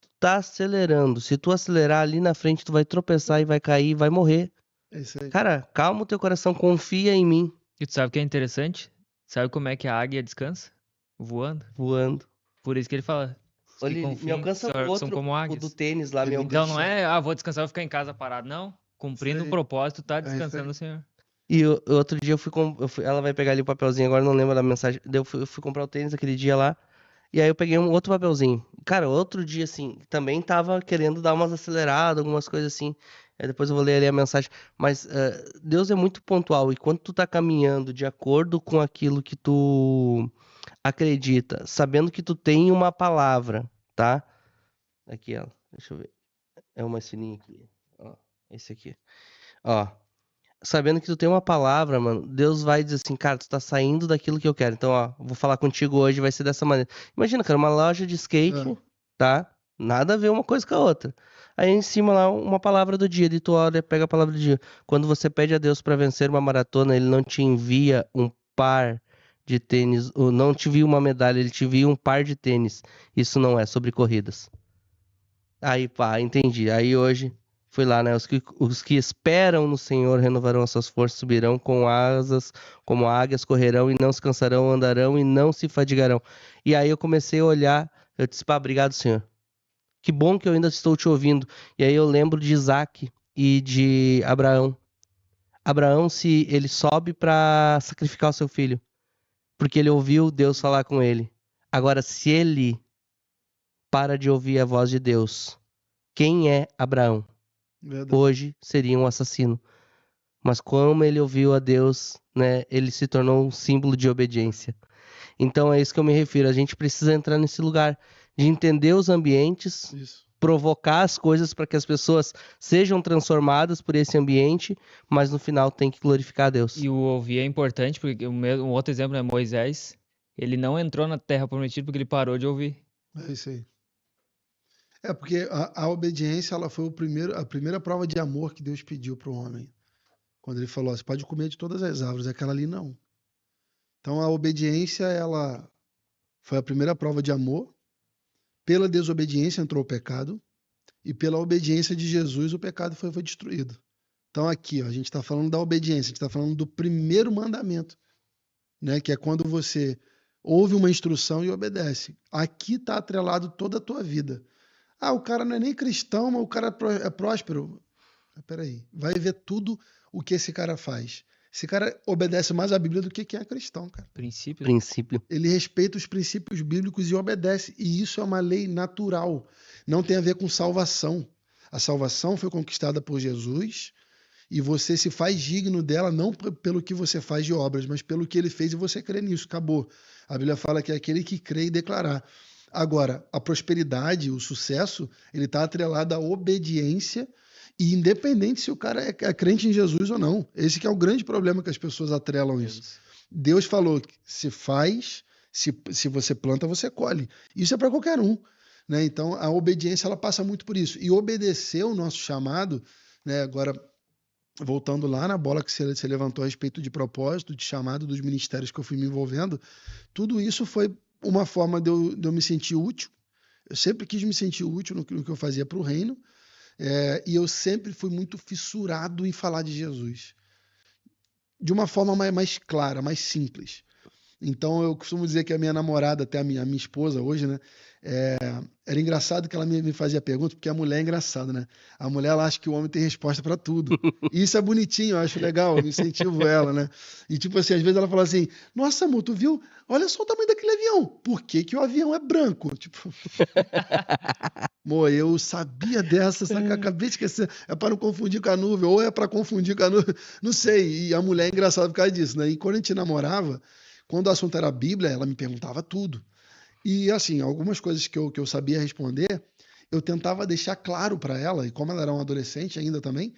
[SPEAKER 1] tu tá acelerando, se tu acelerar ali na frente, tu vai tropeçar e vai cair e vai morrer.
[SPEAKER 3] É isso aí.
[SPEAKER 1] Cara, calma o teu coração, confia em mim,
[SPEAKER 2] E tu sabe o que é interessante? Sabe como é que a águia descansa? Voando.
[SPEAKER 1] voando.
[SPEAKER 2] Por isso que ele fala. Os que
[SPEAKER 1] Olha, me
[SPEAKER 2] confiam
[SPEAKER 1] alcança o
[SPEAKER 2] são
[SPEAKER 1] outro,
[SPEAKER 2] como
[SPEAKER 1] o
[SPEAKER 2] águias.
[SPEAKER 1] do tênis lá, me
[SPEAKER 3] Ele-
[SPEAKER 2] Então
[SPEAKER 1] alcança.
[SPEAKER 2] não é, vou descansar, vou ficar em casa parado. Não. Cumprindo
[SPEAKER 3] Isso
[SPEAKER 2] o
[SPEAKER 3] aí.
[SPEAKER 2] propósito, tá
[SPEAKER 3] isso aí.
[SPEAKER 2] descansando o Senhor.
[SPEAKER 1] E outro dia ela vai pegar ali o papelzinho, agora eu não lembro da mensagem. Daí eu fui comprar o tênis aquele dia lá. E aí eu peguei um outro papelzinho. Cara, outro dia, assim, também tava querendo dar umas aceleradas, algumas coisas assim. Aí depois eu vou ler ali a mensagem. Mas Deus é muito pontual. E quando tu tá caminhando de acordo com aquilo que tu acredita, sabendo que tu tem uma palavra, tá? Aqui, ó. Deixa eu ver. É uma fininha aqui. Ó, esse aqui. Ó. Sabendo que tu tem uma palavra, mano, Deus vai dizer assim, cara, tu tá saindo daquilo que eu quero. Então, ó, vou falar contigo hoje, vai ser dessa maneira. Imagina, cara, uma loja de skate, tá? Nada a ver uma coisa com a outra. Aí em cima lá, uma palavra do dia, de tu olha, pega a palavra do dia. Quando você pede a Deus pra vencer uma maratona, ele não te envia um par de tênis, ou não te envia uma medalha, ele te envia um par de tênis. Isso não é sobre corridas. Aí, pá, entendi. Aí hoje fui lá, né? Os que esperam no Senhor renovarão as suas forças, subirão com asas, como águias, correrão e não se cansarão, andarão e não se fadigarão. E aí eu comecei a olhar, eu disse, pá, obrigado, Senhor. Que bom que eu ainda estou te ouvindo. E aí eu lembro de Isaac e de Abraão. Abraão, se ele sobe para sacrificar o seu filho, porque ele ouviu Deus falar com ele. Agora, se ele para de ouvir a voz de Deus, quem é Abraão?
[SPEAKER 3] Verdade.
[SPEAKER 1] Hoje seria um assassino. Mas como ele ouviu a Deus, né, ele se tornou um símbolo de obediência. Então é isso que eu me refiro. A gente precisa entrar nesse lugar de entender os ambientes,
[SPEAKER 3] Isso.
[SPEAKER 1] provocar as coisas para que as pessoas sejam transformadas por esse ambiente, mas no final tem que glorificar a Deus.
[SPEAKER 2] E o ouvir é importante, porque um outro exemplo é Moisés. Ele não entrou na terra prometida porque ele parou de ouvir.
[SPEAKER 3] É isso aí. É porque a obediência ela foi a primeira prova de amor que Deus pediu para o homem. Quando ele falou, você pode comer de todas as árvores, aquela ali não. Então a obediência ela foi a primeira prova de amor. Pela desobediência entrou o pecado e pela obediência de Jesus o pecado foi destruído. Então aqui, ó, a gente está falando da obediência, a gente está falando do primeiro mandamento, né? Que é quando você ouve uma instrução e obedece. Aqui está atrelado toda a tua vida. Ah, o cara não é nem cristão, mas o cara é próspero. Peraí, vai ver tudo o que esse cara faz. Esse cara obedece mais a Bíblia do que quem é cristão, cara.
[SPEAKER 2] Princípio.
[SPEAKER 1] Princípio.
[SPEAKER 3] Ele respeita os princípios bíblicos e obedece. E isso é uma lei natural. Não tem a ver com salvação. A salvação foi conquistada por Jesus e você se faz digno dela não pelo que você faz de obras, mas pelo que ele fez e você crê nisso. Acabou. A Bíblia fala que é aquele que crê e declarar. Agora, a prosperidade, o sucesso, ele está atrelado à obediência e independente se o cara é crente em Jesus ou não. Esse que é o grande problema que as pessoas atrelam isso. Deus falou que se faz, se você planta, você colhe. Isso é para qualquer um, né? Então, a obediência ela passa muito por isso. E obedecer o nosso chamado, né? Agora, voltando lá na bola que você levantou a respeito de propósito, de chamado dos ministérios que eu fui me envolvendo, tudo isso foi uma forma de eu me sentir útil. Eu sempre quis me sentir útil no que eu fazia para o reino, e eu sempre fui muito fissurado em falar de Jesus. De uma forma mais clara, mais simples. Então eu costumo dizer que a minha namorada, até a minha esposa hoje, né? Era engraçado que ela me fazia pergunta, porque a mulher é engraçada, né? A mulher ela acha que o homem tem resposta para tudo. E isso é bonitinho, eu acho legal, eu incentivo ela, né? E tipo assim, às vezes ela fala assim: Nossa, amor, tu viu? Olha só o tamanho daquele avião. Por que que o avião é branco? Tipo, amor, eu sabia dessa, só que eu acabei de esquecer. É para não confundir com a nuvem, ou é para confundir com a nuvem, não sei. E a mulher é engraçada por causa disso, né? E quando a gente namorava, quando o assunto era Bíblia, ela me perguntava tudo. E assim, algumas coisas que eu sabia responder, eu tentava deixar claro para ela, e como ela era uma adolescente ainda também,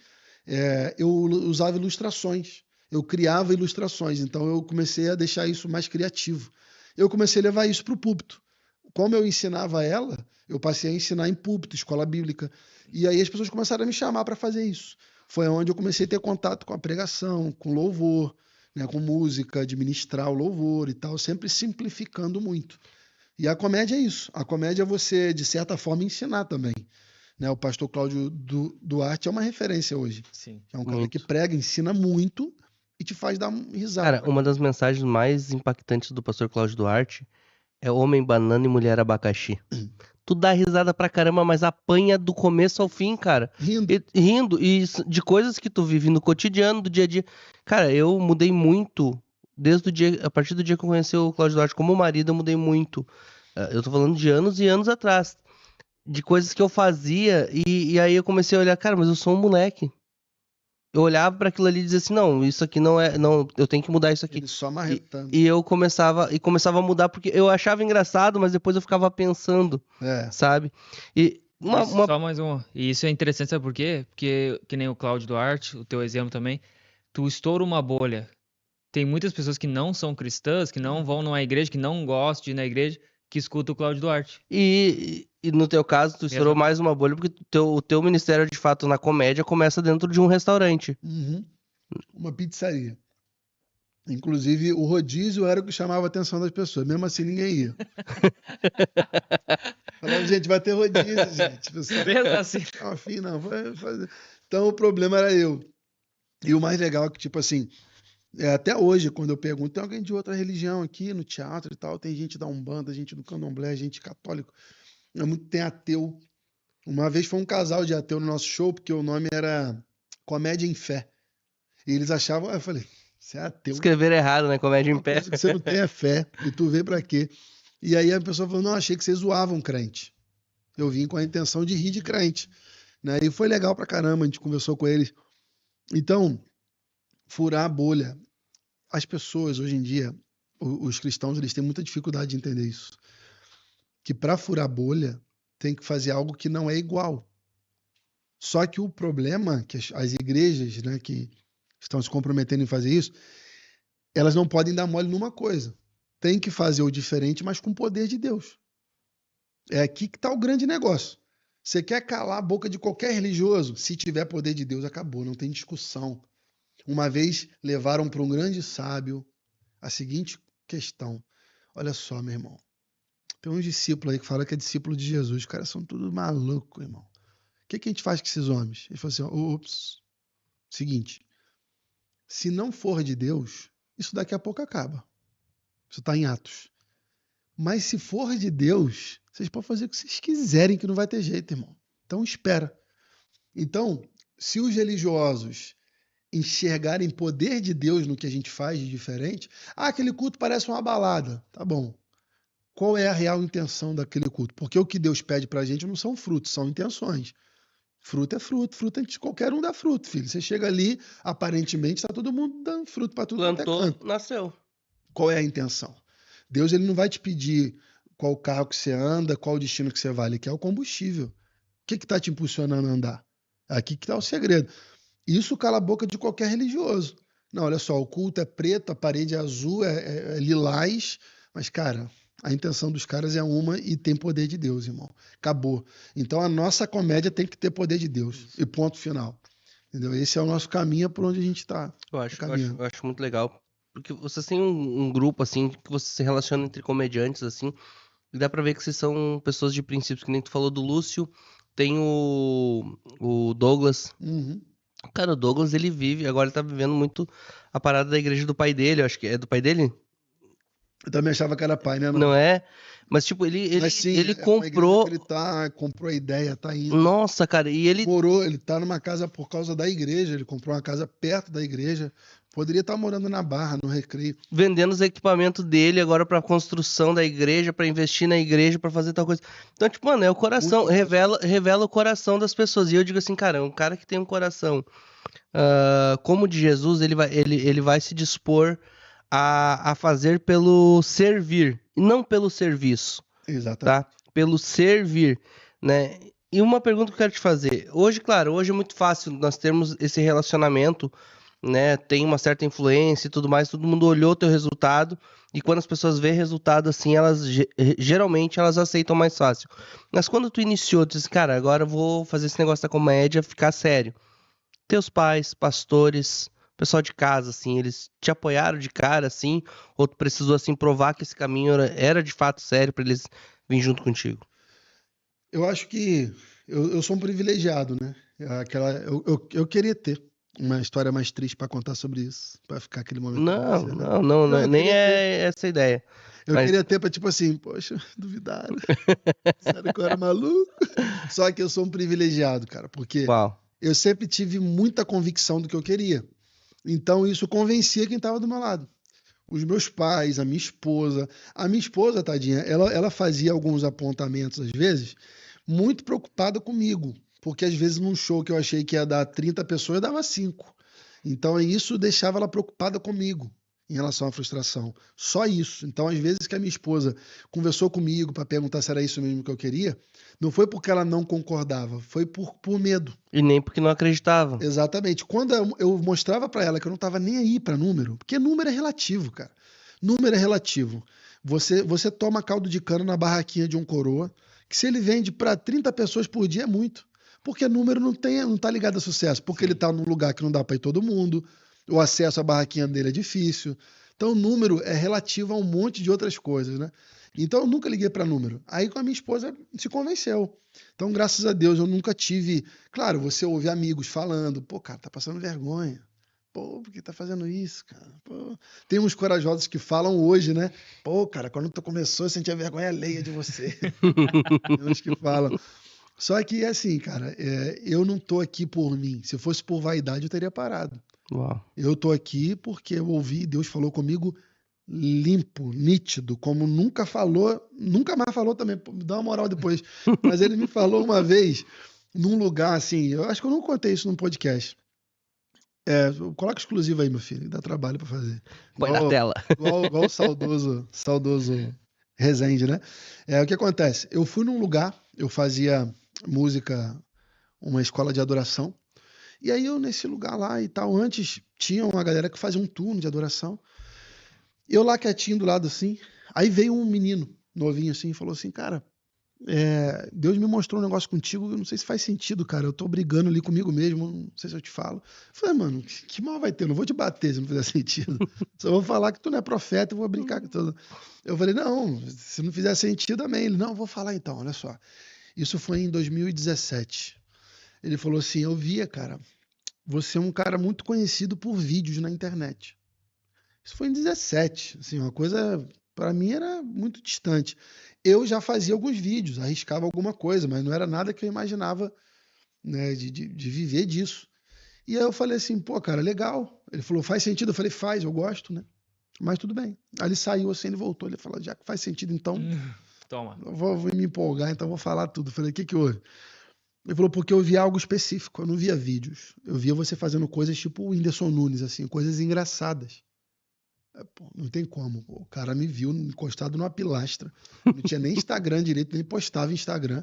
[SPEAKER 3] eu usava ilustrações. Eu criava ilustrações, então eu comecei a deixar isso mais criativo. Eu comecei a levar isso para o púlpito. Como eu ensinava ela, eu passei a ensinar em púlpito, escola bíblica. E aí as pessoas começaram a me chamar para fazer isso. Foi onde eu comecei a ter contato com a pregação, com louvor, né, com música, administrar o louvor e tal, sempre simplificando muito. E a comédia é isso. A comédia é você, de certa forma, ensinar também. Né? O pastor Cláudio Duarte é uma referência hoje.
[SPEAKER 2] Sim.
[SPEAKER 3] É um cara que
[SPEAKER 1] Muito.
[SPEAKER 3] prega, ensina muito e te faz dar risada.
[SPEAKER 1] Cara, uma das mensagens mais impactantes do pastor Cláudio Duarte é homem banana e mulher abacaxi. Tu dá risada pra caramba, mas apanha do começo ao fim, cara.
[SPEAKER 3] Rindo.
[SPEAKER 1] Rindo, e de coisas que tu vive no cotidiano, do dia a dia. Cara, eu mudei muito desde o dia, a partir do dia que eu conheci o Cláudio Duarte como marido, eu mudei muito. Eu tô falando de anos e anos atrás. De coisas que eu fazia, e aí eu comecei a olhar, cara, mas eu sou um moleque. Eu olhava pra aquilo ali e dizia assim, não, isso aqui não é, não, eu tenho que mudar isso aqui.
[SPEAKER 3] Ele só
[SPEAKER 1] E,
[SPEAKER 3] marretando.
[SPEAKER 1] e eu começava a mudar porque eu achava engraçado, mas depois eu ficava pensando,
[SPEAKER 3] É.
[SPEAKER 1] sabe? E
[SPEAKER 2] Isso, só mais um. E isso é interessante, sabe por quê? Porque, que nem o Cláudio Duarte, o teu exemplo também, tu estoura uma bolha. Tem muitas pessoas que não são cristãs, que não vão numa igreja, que não gostam de ir na igreja, que escutam o Cláudio Duarte.
[SPEAKER 1] E no teu caso, tu estourou
[SPEAKER 2] Exato.
[SPEAKER 1] mais uma bolha porque o teu ministério de fato na comédia começa dentro de um restaurante.
[SPEAKER 3] Uhum. Uma pizzaria. Inclusive, o rodízio era o que chamava a atenção das pessoas. Mesmo assim, ninguém ia. Falava, gente, vai ter rodízio, gente. Pessoal,
[SPEAKER 2] Mesmo assim.
[SPEAKER 3] não, afim, não. Vai fazer. Então, o problema era eu. E o mais legal é que, tipo assim, até hoje, quando eu pergunto, tem alguém de outra religião aqui no teatro e tal? Tem gente da Umbanda, gente do Candomblé, gente católico. Tem ateu. Uma vez foi um casal de ateu no nosso show, porque o nome era Comédia em Fé. E eles achavam, eu falei, você é ateu?
[SPEAKER 1] Escrever errado, né? Comédia em
[SPEAKER 3] Uma
[SPEAKER 1] pé.
[SPEAKER 3] coisa que você não tem é fé, e tu vê pra quê? E aí a pessoa falou, não, achei que vocês zoavam crente. Eu vim com a intenção de rir de crente. Né? E foi legal pra caramba, a gente conversou com eles. Então, furar a bolha. As pessoas, hoje em dia, os cristãos, eles têm muita dificuldade de entender isso. Que para furar a bolha, tem que fazer algo que não é igual. Só que o problema é que as igrejas, né, que estão se comprometendo em fazer isso, elas não podem dar mole numa coisa. Tem que fazer o diferente, mas com o poder de Deus. É aqui que está o grande negócio. Você quer calar a boca de qualquer religioso? Se tiver poder de Deus, acabou, não tem discussão. Uma vez levaram para um grande sábio a seguinte questão. Olha só, meu irmão. Tem uns discípulos aí que falam que é discípulo de Jesus. Os caras são tudo maluco, irmão. O que a gente faz com esses homens? Ele falou assim, ops, seguinte, se não for de Deus, isso daqui a pouco acaba. Isso está em Atos. Mas se for de Deus, vocês podem fazer o que vocês quiserem, que não vai ter jeito, irmão. Então espera. Então, se os religiosos enxergarem poder de Deus no que a gente faz de diferente, aquele culto parece uma balada. Tá bom. Qual é a real intenção daquele culto? Porque o que Deus pede pra gente não são frutos, são intenções. Fruto é fruto, qualquer um dá fruto, filho. Você chega ali, aparentemente está todo mundo dando fruto para tudo quanto é
[SPEAKER 1] Plantou,
[SPEAKER 3] canto.
[SPEAKER 1] nasceu.
[SPEAKER 3] Qual é a intenção? Deus ele não vai te pedir qual carro que você anda, qual o destino que você vai, ele quer o combustível. O que está te impulsionando a andar? Aqui que está o segredo. Isso cala a boca de qualquer religioso. Não, olha só, o culto é preto, a parede é azul, é lilás, mas, cara, a intenção dos caras é uma e tem poder de Deus, irmão. Acabou. Então a nossa comédia tem que ter poder de Deus. E ponto final. Entendeu? Esse é o nosso caminho por onde a gente está.
[SPEAKER 1] Eu acho muito legal. Porque vocês têm um grupo, assim, que vocês se relacionam entre comediantes, assim, e dá pra ver que vocês são pessoas de princípios, que nem tu falou do Lúcio, tem o Douglas.
[SPEAKER 3] Uhum.
[SPEAKER 1] Cara, o Douglas, ele vive, agora ele tá vivendo muito a parada da igreja do pai dele, eu acho que é do pai dele?
[SPEAKER 3] Eu também achava que era pai, né?
[SPEAKER 1] Não é? Mas, tipo, ele
[SPEAKER 3] Mas sim,
[SPEAKER 1] ele
[SPEAKER 3] é uma igreja
[SPEAKER 1] comprou.
[SPEAKER 3] que ele comprou a ideia, tá indo.
[SPEAKER 1] Nossa, cara, e ele
[SPEAKER 3] Morou, ele tá numa casa por causa da igreja, ele comprou uma casa perto da igreja. Poderia estar morando na Barra, no Recreio.
[SPEAKER 1] vendendo os equipamentos dele agora pra construção da igreja, pra investir na igreja, pra fazer tal coisa. Então, tipo, mano, é o coração,
[SPEAKER 3] Muito
[SPEAKER 1] revela o coração das pessoas. E eu digo assim, cara, um cara que tem um coração como o de Jesus, ele vai se dispor a fazer pelo servir, e não pelo serviço,
[SPEAKER 3] Exatamente.
[SPEAKER 1] tá? Pelo servir, né? E uma pergunta que eu quero te fazer. Hoje, claro, hoje é muito fácil nós termos esse relacionamento, né? Tem uma certa influência e tudo mais, todo mundo olhou o teu resultado, e quando as pessoas veem resultado assim, elas geralmente elas aceitam mais fácil. Mas quando tu iniciou, tu disse, cara, agora eu vou fazer esse negócio da comédia ficar sério. Teus pais, pastores, pessoal de casa, assim, eles te apoiaram de cara, assim, ou tu precisou, assim, provar que esse caminho era de fato sério pra eles virem junto contigo?
[SPEAKER 3] Eu acho que eu sou um privilegiado, né? Eu queria ter uma história mais triste para contar sobre isso, para ficar aquele momento de
[SPEAKER 1] Não,
[SPEAKER 3] você, né?
[SPEAKER 1] não, não,
[SPEAKER 3] Não, eu
[SPEAKER 1] nem
[SPEAKER 3] queria ter.
[SPEAKER 1] é essa a ideia.
[SPEAKER 3] Eu
[SPEAKER 1] Mas,
[SPEAKER 3] queria ter para tipo assim, poxa, duvidaram. Disseram que eu era maluco. Só que eu sou um privilegiado, cara, porque
[SPEAKER 1] uau,
[SPEAKER 3] eu sempre tive muita convicção do que eu queria. Então isso convencia quem estava do meu lado. Os meus pais, a minha esposa. A minha esposa, tadinha, ela fazia alguns apontamentos às vezes, muito preocupada comigo. Porque às vezes num show que eu achei que ia dar 30 pessoas, eu dava 5. Então isso deixava ela preocupada comigo em relação à frustração. Só isso. Então, às vezes que a minha esposa conversou comigo para perguntar se era isso mesmo que eu queria, não foi porque ela não concordava, foi por medo.
[SPEAKER 1] e nem porque não acreditava.
[SPEAKER 3] Exatamente. Quando eu mostrava para ela que eu não estava nem aí para número, porque número é relativo, cara. Número é relativo. Você toma caldo de cana na barraquinha de um coroa, que se ele vende para 30 pessoas por dia é muito. Porque número não tá ligado a sucesso, porque ele tá num lugar que não dá para ir todo mundo, o acesso à barraquinha dele é difícil. Então, o número é relativo a um monte de outras coisas, né? Então, eu nunca liguei para número. Aí, com a minha esposa, se convenceu. Então, graças a Deus, eu nunca tive. Claro, você ouve amigos falando, pô, cara, tá passando vergonha. Pô, por que tá fazendo isso, cara? Pô. Tem uns corajosos que falam hoje, né? Pô, cara, quando tu começou, eu sentia vergonha alheia de você. Tem uns que falam. Só que, assim, cara, eu não tô aqui por mim. Se fosse por vaidade, eu teria parado.
[SPEAKER 1] Uau.
[SPEAKER 3] Eu tô aqui porque eu ouvi, Deus falou comigo limpo, nítido, como nunca falou, nunca mais falou também, pô, me dá uma moral depois. Mas ele me falou uma vez, num lugar assim, eu acho que eu não contei isso num podcast. Coloca exclusivo aí, meu filho, dá trabalho pra fazer.
[SPEAKER 1] Põe na tela.
[SPEAKER 3] Igual o saudoso Rezende, né? O que acontece? Eu fui num lugar, eu fazia música, uma escola de adoração, e aí eu nesse lugar lá e tal, antes tinha uma galera que fazia um turno de adoração, eu lá quietinho do lado assim, aí veio um menino novinho assim e falou assim, cara, Deus me mostrou um negócio contigo, eu não sei se faz sentido, cara, eu tô brigando ali comigo mesmo, não sei se eu te falo. Eu falei, mano, que mal vai ter? Eu não vou te bater se não fizer sentido. Só vou falar que tu não é profeta e vou brincar com tudo. Eu falei, não, se não fizer sentido, amém. Ele, não, eu vou falar então, olha só. Isso foi em 2017. Ele falou assim, eu via, cara, você é um cara muito conhecido por vídeos na internet. Isso foi em 17, assim, uma coisa para mim era muito distante. Eu já fazia alguns vídeos, arriscava alguma coisa, mas não era nada que eu imaginava, né, de viver disso. E aí eu falei assim, pô, cara, legal. Ele falou, faz sentido? Eu falei, faz, eu gosto, né? Mas tudo bem. Aí ele saiu assim, ele voltou, ele falou, já que faz sentido, então
[SPEAKER 2] Toma.
[SPEAKER 3] eu vou me empolgar, então eu vou falar tudo. Eu falei, o que que houve? Ele falou, porque eu via algo específico, eu não via vídeos. Eu via você fazendo coisas tipo o Whindersson Nunes, assim, coisas engraçadas. Pô, não tem como. Pô. O cara me viu encostado numa pilastra. Não tinha nem Instagram direito, nem postava Instagram.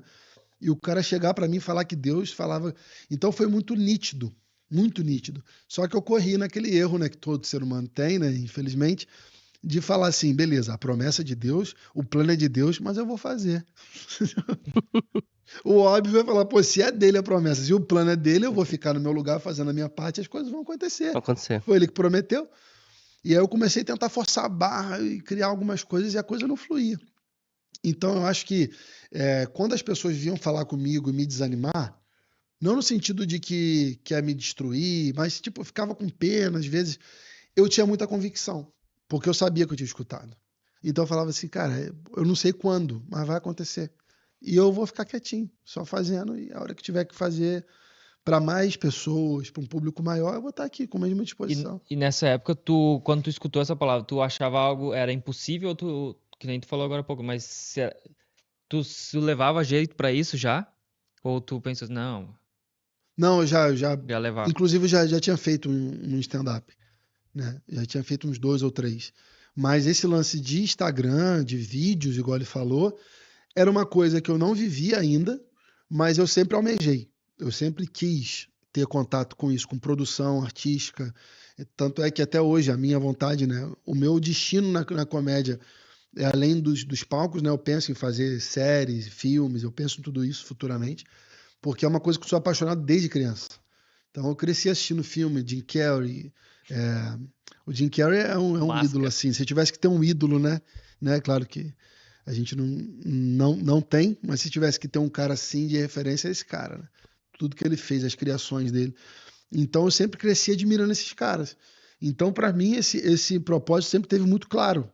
[SPEAKER 3] E o cara chegar para mim e falar que Deus falava. Então foi muito nítido, muito nítido. Só que eu corri naquele erro, né, que todo ser humano tem, né, infelizmente, de falar assim, beleza, a promessa é de Deus, o plano é de Deus, mas eu vou fazer. O óbvio vai falar, pô, se é dele a promessa, se o plano é dele, eu vou ficar no meu lugar fazendo a minha parte e as coisas vão acontecer.
[SPEAKER 1] Vai acontecer.
[SPEAKER 3] Foi ele que prometeu. E aí eu comecei a tentar forçar a barra e criar algumas coisas e a coisa não fluía. Então eu acho que quando as pessoas vinham falar comigo e me desanimar, não no sentido de que quer me destruir, mas tipo, eu ficava com pena, às vezes, eu tinha muita convicção, porque eu sabia que eu tinha escutado. Então eu falava assim, cara, eu não sei quando, mas vai acontecer. E eu vou ficar quietinho, só fazendo, e a hora que tiver que fazer para mais pessoas, para um público maior, eu vou estar aqui com a mesma disposição.
[SPEAKER 2] E nessa época, quando tu escutou essa palavra, tu achava algo era impossível, ou que nem tu falou agora há pouco, mas tu levava jeito pra isso já? Ou tu pensou, não,
[SPEAKER 3] Não, eu já
[SPEAKER 2] já levar.
[SPEAKER 3] inclusive já tinha feito um stand-up, né? Já tinha feito uns 2 ou 3. Mas esse lance de Instagram, de vídeos, igual ele falou, era uma coisa que eu não vivia ainda, mas eu sempre almejei. Eu sempre quis ter contato com isso, com produção artística. Tanto é que até hoje a minha vontade, né? O meu destino na comédia é além dos palcos, né? Eu penso em fazer séries, filmes, eu penso em tudo isso futuramente, porque é uma coisa que eu sou apaixonado desde criança. Então eu cresci assistindo filme, Jim Carrey. O Jim Carrey é um ídolo,
[SPEAKER 2] Máscara.
[SPEAKER 3] assim. Se eu tivesse que ter um ídolo, né? Claro que a gente não tem, mas se tivesse que ter um cara assim de referência, é esse cara, né? Tudo que ele fez, as criações dele. Então eu sempre cresci admirando esses caras. Então, para mim, esse propósito sempre teve muito claro.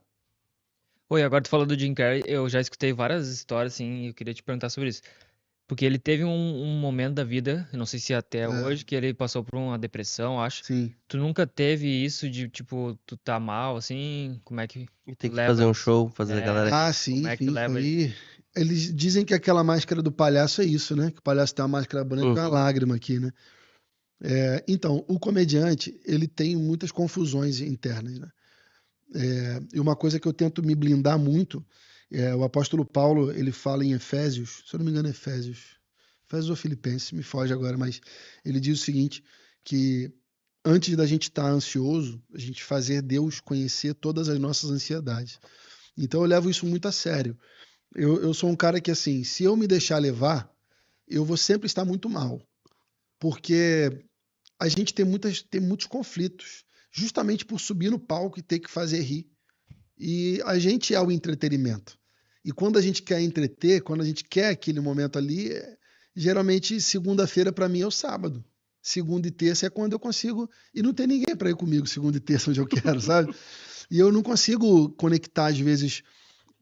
[SPEAKER 2] Oi, agora tu falou do Jim Carrey, eu já escutei várias histórias, assim, e eu queria te perguntar sobre isso. Porque ele teve um momento da vida, eu não sei se até
[SPEAKER 3] É,
[SPEAKER 2] hoje, que ele passou por uma depressão, acho.
[SPEAKER 3] sim.
[SPEAKER 2] Tu nunca teve isso de, tipo, tu tá mal, assim, como é que
[SPEAKER 1] E
[SPEAKER 2] tu
[SPEAKER 1] tem que
[SPEAKER 2] leva
[SPEAKER 1] fazer um
[SPEAKER 2] isso?
[SPEAKER 1] show, fazer a galera.
[SPEAKER 3] Ah,
[SPEAKER 2] Como
[SPEAKER 3] sim,
[SPEAKER 2] é que tu
[SPEAKER 3] sim.
[SPEAKER 2] leva isso?
[SPEAKER 3] Aí eles dizem que aquela máscara do palhaço é isso, né? Que o palhaço tem uma máscara branca e uma
[SPEAKER 1] Uhum.
[SPEAKER 3] lágrima aqui, né? Então, o comediante, ele tem muitas confusões internas, né? E uma coisa que eu tento me blindar muito, o apóstolo Paulo, ele fala em Efésios, se eu não me engano, Efésios ou Filipenses, me foge agora, mas ele diz o seguinte, que antes da gente estar ansioso, a gente fazer Deus conhecer todas as nossas ansiedades. Então eu levo isso muito a sério. Eu sou um cara que, assim, se eu me deixar levar, eu vou sempre estar muito mal, porque a gente tem muitos conflitos, justamente por subir no palco e ter que fazer rir. E a gente é o entretenimento. E quando a gente quer entreter, quando a gente quer aquele momento ali, geralmente segunda-feira para mim é o sábado. Segunda e terça é quando eu consigo. E não tem ninguém para ir comigo segunda e terça onde eu quero, sabe? E eu não consigo conectar, às vezes,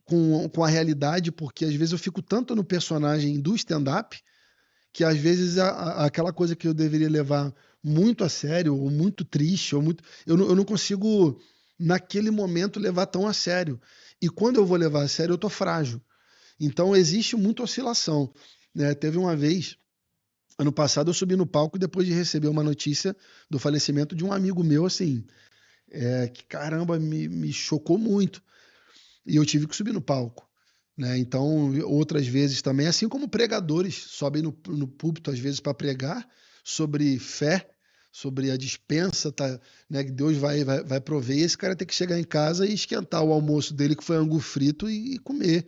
[SPEAKER 3] com a realidade, porque às vezes eu fico tanto no personagem do stand-up que às vezes aquela coisa que eu deveria levar muito a sério, ou muito triste, ou muito. Eu não consigo, naquele momento, levar tão a sério. E quando eu vou levar a sério, eu tô frágil. Então existe muita oscilação. Né? Teve uma vez, ano passado, eu subi no palco depois de receber uma notícia do falecimento de um amigo meu, assim, que caramba, me chocou muito. E eu tive que subir no palco. Né? Então, outras vezes também, assim como pregadores sobem no púlpito às vezes para pregar sobre fé, sobre a dispensa, tá, né, que Deus vai prover, e esse cara tem que chegar em casa e esquentar o almoço dele, que foi angu frito, e comer.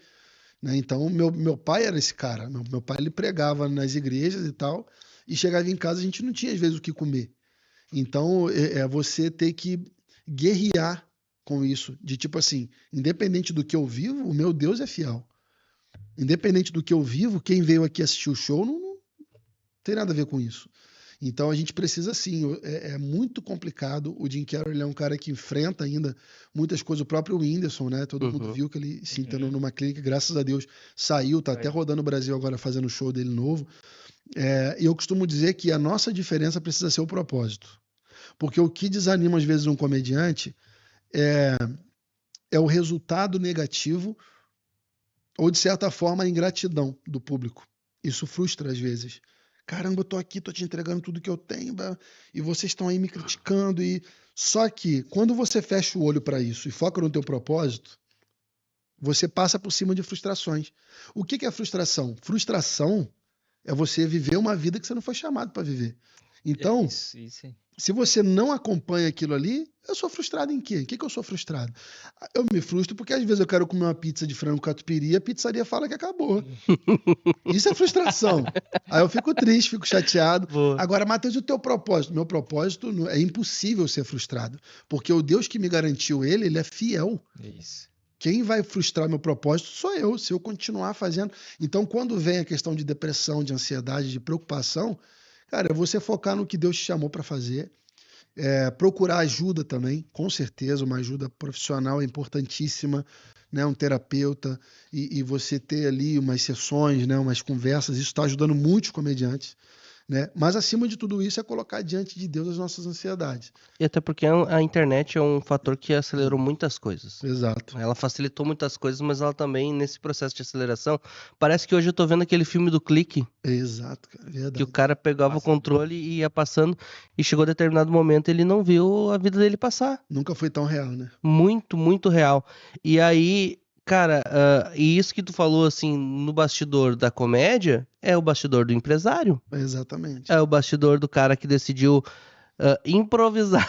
[SPEAKER 3] Né? Então, meu pai era esse cara. Meu pai ele pregava nas igrejas e tal, e chegava em casa a gente não tinha às vezes o que comer. Então, é você ter que guerrear com isso, de tipo assim, independente do que eu vivo, o meu Deus é fiel. Independente do que eu vivo, quem veio aqui assistir o show não tem nada a ver com isso. Então a gente precisa sim, é muito complicado. O Jim Carrey ele é um cara que enfrenta ainda muitas coisas. O próprio Whindersson, né? Todo mundo
[SPEAKER 1] Uhum.
[SPEAKER 3] viu que ele se internou
[SPEAKER 2] Uhum.
[SPEAKER 3] numa clínica, graças a Deus saiu, tá até
[SPEAKER 2] Foi.
[SPEAKER 3] rodando o Brasil agora fazendo o show dele novo. E eu costumo dizer que a nossa diferença precisa ser o propósito. Porque o que desanima às vezes um comediante é o resultado negativo ou, de certa forma, a ingratidão do público. Isso frustra às vezes. Caramba, eu tô aqui, tô te entregando tudo que eu tenho, e vocês estão aí me criticando. Só que, quando você fecha o olho para isso e foca no teu propósito, você passa por cima de frustrações. O que é frustração? Frustração é você viver uma vida que você não foi chamado para viver. Então,
[SPEAKER 2] Isso.
[SPEAKER 3] se você não acompanha aquilo ali, eu sou frustrado em quê? Em que eu sou frustrado? Eu me frustro porque às vezes eu quero comer uma pizza de frango catupiry e a pizzaria fala que acabou. Isso é frustração. Aí eu fico triste, fico chateado.
[SPEAKER 1] Boa.
[SPEAKER 3] Agora, Matheus, e o teu propósito? Meu propósito é impossível ser frustrado, porque o Deus que me garantiu ele é fiel.
[SPEAKER 2] Isso.
[SPEAKER 3] Quem vai frustrar meu propósito sou eu, se eu continuar fazendo. Então, quando vem a questão de depressão, de ansiedade, de preocupação, cara, é você focar no que Deus te chamou para fazer. Procurar ajuda também, com certeza, uma ajuda profissional é importantíssima. né, um terapeuta, e você ter ali umas sessões, né, umas conversas, isso está ajudando muitos comediantes, né? Mas acima de tudo isso é colocar diante de Deus as nossas ansiedades.
[SPEAKER 1] E até porque a internet é um fator que acelerou muitas coisas.
[SPEAKER 3] Exato.
[SPEAKER 1] Ela facilitou muitas coisas, mas ela também, nesse processo de aceleração, parece que hoje eu tô vendo aquele filme do Clique,
[SPEAKER 3] Exato, cara,
[SPEAKER 1] que o
[SPEAKER 3] verdade.
[SPEAKER 1] cara pegava o controle e ia passando, e chegou a determinado momento ele não viu a vida dele passar.
[SPEAKER 3] Nunca foi tão real, né?
[SPEAKER 1] Muito, muito real. E aí, cara, e isso que tu falou, assim, no bastidor da comédia, é o bastidor do empresário.
[SPEAKER 3] Exatamente.
[SPEAKER 1] É o bastidor do cara que decidiu improvisar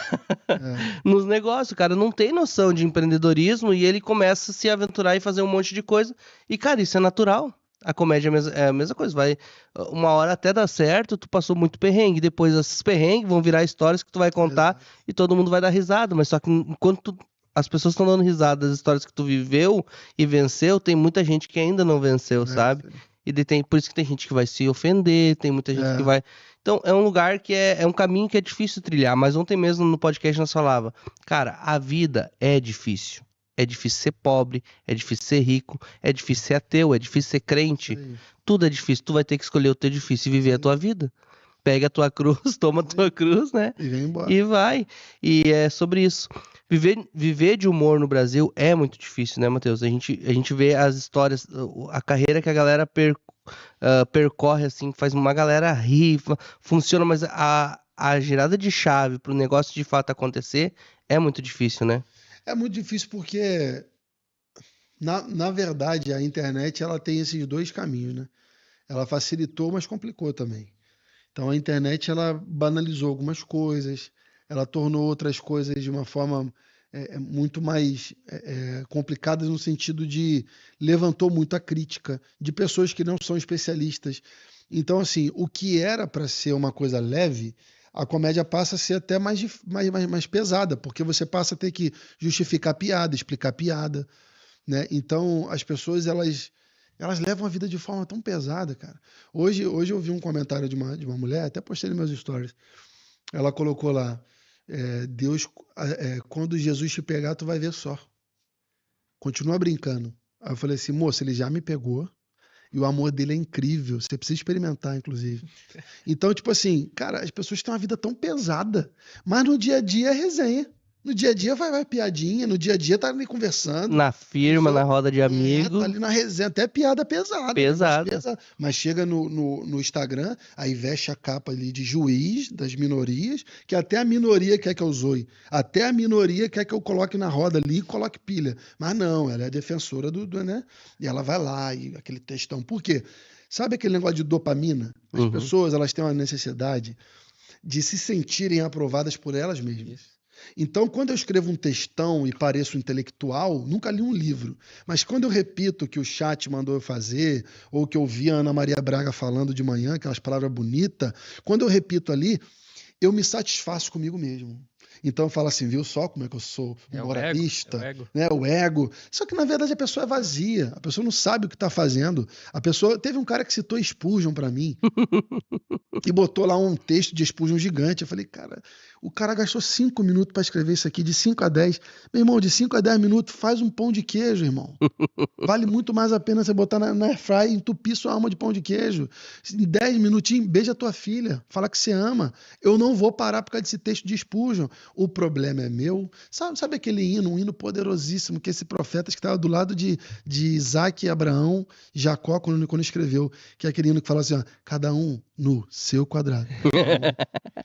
[SPEAKER 3] É,
[SPEAKER 1] nos negócios. O cara não tem noção de empreendedorismo e ele começa a se aventurar e fazer um monte de coisa. E, cara, isso é natural. A comédia é a mesma coisa. Vai uma hora até dar certo, tu passou muito perrengue. Depois esses perrengues vão virar histórias que tu vai contar
[SPEAKER 3] exato.
[SPEAKER 1] e todo mundo vai dar risada. Mas só que enquanto as pessoas estão dando risada das histórias que tu viveu e venceu, tem muita gente que ainda não venceu, sabe?
[SPEAKER 3] Filho.
[SPEAKER 1] E por isso que tem gente que vai se ofender, tem muita gente que
[SPEAKER 3] É.
[SPEAKER 1] vai. Então, é um lugar que é um caminho que é difícil trilhar. Mas ontem mesmo no podcast nós falava, cara, a vida é difícil. É difícil ser pobre, é difícil ser rico, é difícil ser ateu, é difícil ser crente.
[SPEAKER 3] Isso aí.
[SPEAKER 1] Tudo é difícil. Tu vai ter que escolher o teu difícil e viver a tua vida. Pega a tua cruz, toma a tua cruz, né?
[SPEAKER 3] E vem embora.
[SPEAKER 1] E vai. E é sobre isso. Viver de humor no Brasil é muito difícil, né, Matheus? A gente vê as histórias, a carreira que a galera percorre, assim, faz uma galera rir, funciona, mas a girada de chave pro negócio de fato acontecer é muito difícil, né?
[SPEAKER 3] É muito difícil porque, na verdade, a internet ela tem esses dois caminhos, né? Ela facilitou, mas complicou também. Então a internet ela banalizou algumas coisas, ela tornou outras coisas de uma forma muito mais complicada no sentido de levantou muita crítica de pessoas que não são especialistas. Então, assim, o que era para ser uma coisa leve, a comédia passa a ser até mais pesada, porque você passa a ter que justificar piada, explicar piada, né? Então, as pessoas, elas levam a vida de forma tão pesada, cara. Hoje eu vi um comentário de uma mulher, até postei nos meus stories. Ela colocou lá, Deus, quando Jesus te pegar, tu vai ver só. Continua brincando. Aí eu falei assim, moça, ele já me pegou e o amor dele é incrível. Você precisa experimentar, inclusive. Então, tipo assim, cara, as pessoas têm uma vida tão pesada, mas no dia a dia é resenha. No dia a dia vai piadinha, no dia a dia tá ali conversando.
[SPEAKER 1] Na firma,
[SPEAKER 3] Pessoa-
[SPEAKER 1] na roda de amigo.
[SPEAKER 3] tá ali na resenha, até piada pesada.
[SPEAKER 1] Pesada.
[SPEAKER 3] negócio pesado. Mas chega no Instagram, aí veste a capa ali de juiz das minorias, que até a minoria quer que eu zoe. Até a minoria quer que eu coloque na roda ali e coloque pilha. Mas não, ela é defensora né? E ela vai lá, e aquele textão. Por quê? Sabe aquele negócio de dopamina? As
[SPEAKER 1] Uhum.
[SPEAKER 3] pessoas, elas têm uma necessidade de se sentirem aprovadas por elas mesmas. Então, quando eu escrevo um textão e pareço intelectual, nunca li um livro, mas quando eu repito o que o chat mandou eu fazer, ou que eu vi a Ana Maria Braga falando de manhã, aquelas palavras bonitas, quando eu repito ali, eu me satisfaço comigo mesmo. Então eu falo assim, viu só como é que eu sou um moralista, né? O ego. Só que na verdade a pessoa é vazia, a pessoa não sabe o que está fazendo. A pessoa teve um cara que citou Spurgeon para mim e botou lá um texto de Spurgeon gigante. Eu falei, cara, o cara gastou 5 minutos para escrever isso aqui, de 5 a 10. Meu irmão, de 5 a 10 minutos faz um pão de queijo, irmão. Vale muito mais a pena você botar na airfryer e entupir sua alma de pão de queijo. Em 10 minutinhos, beija a tua filha, fala que você ama. Eu não vou parar por causa desse texto de Spurgeon. O problema é meu. Sabe aquele hino, um hino poderosíssimo, que esse profeta que estava do lado de Isaac e Abraão, Jacó, quando escreveu, que é aquele hino que fala assim, ó, cada um no seu quadrado.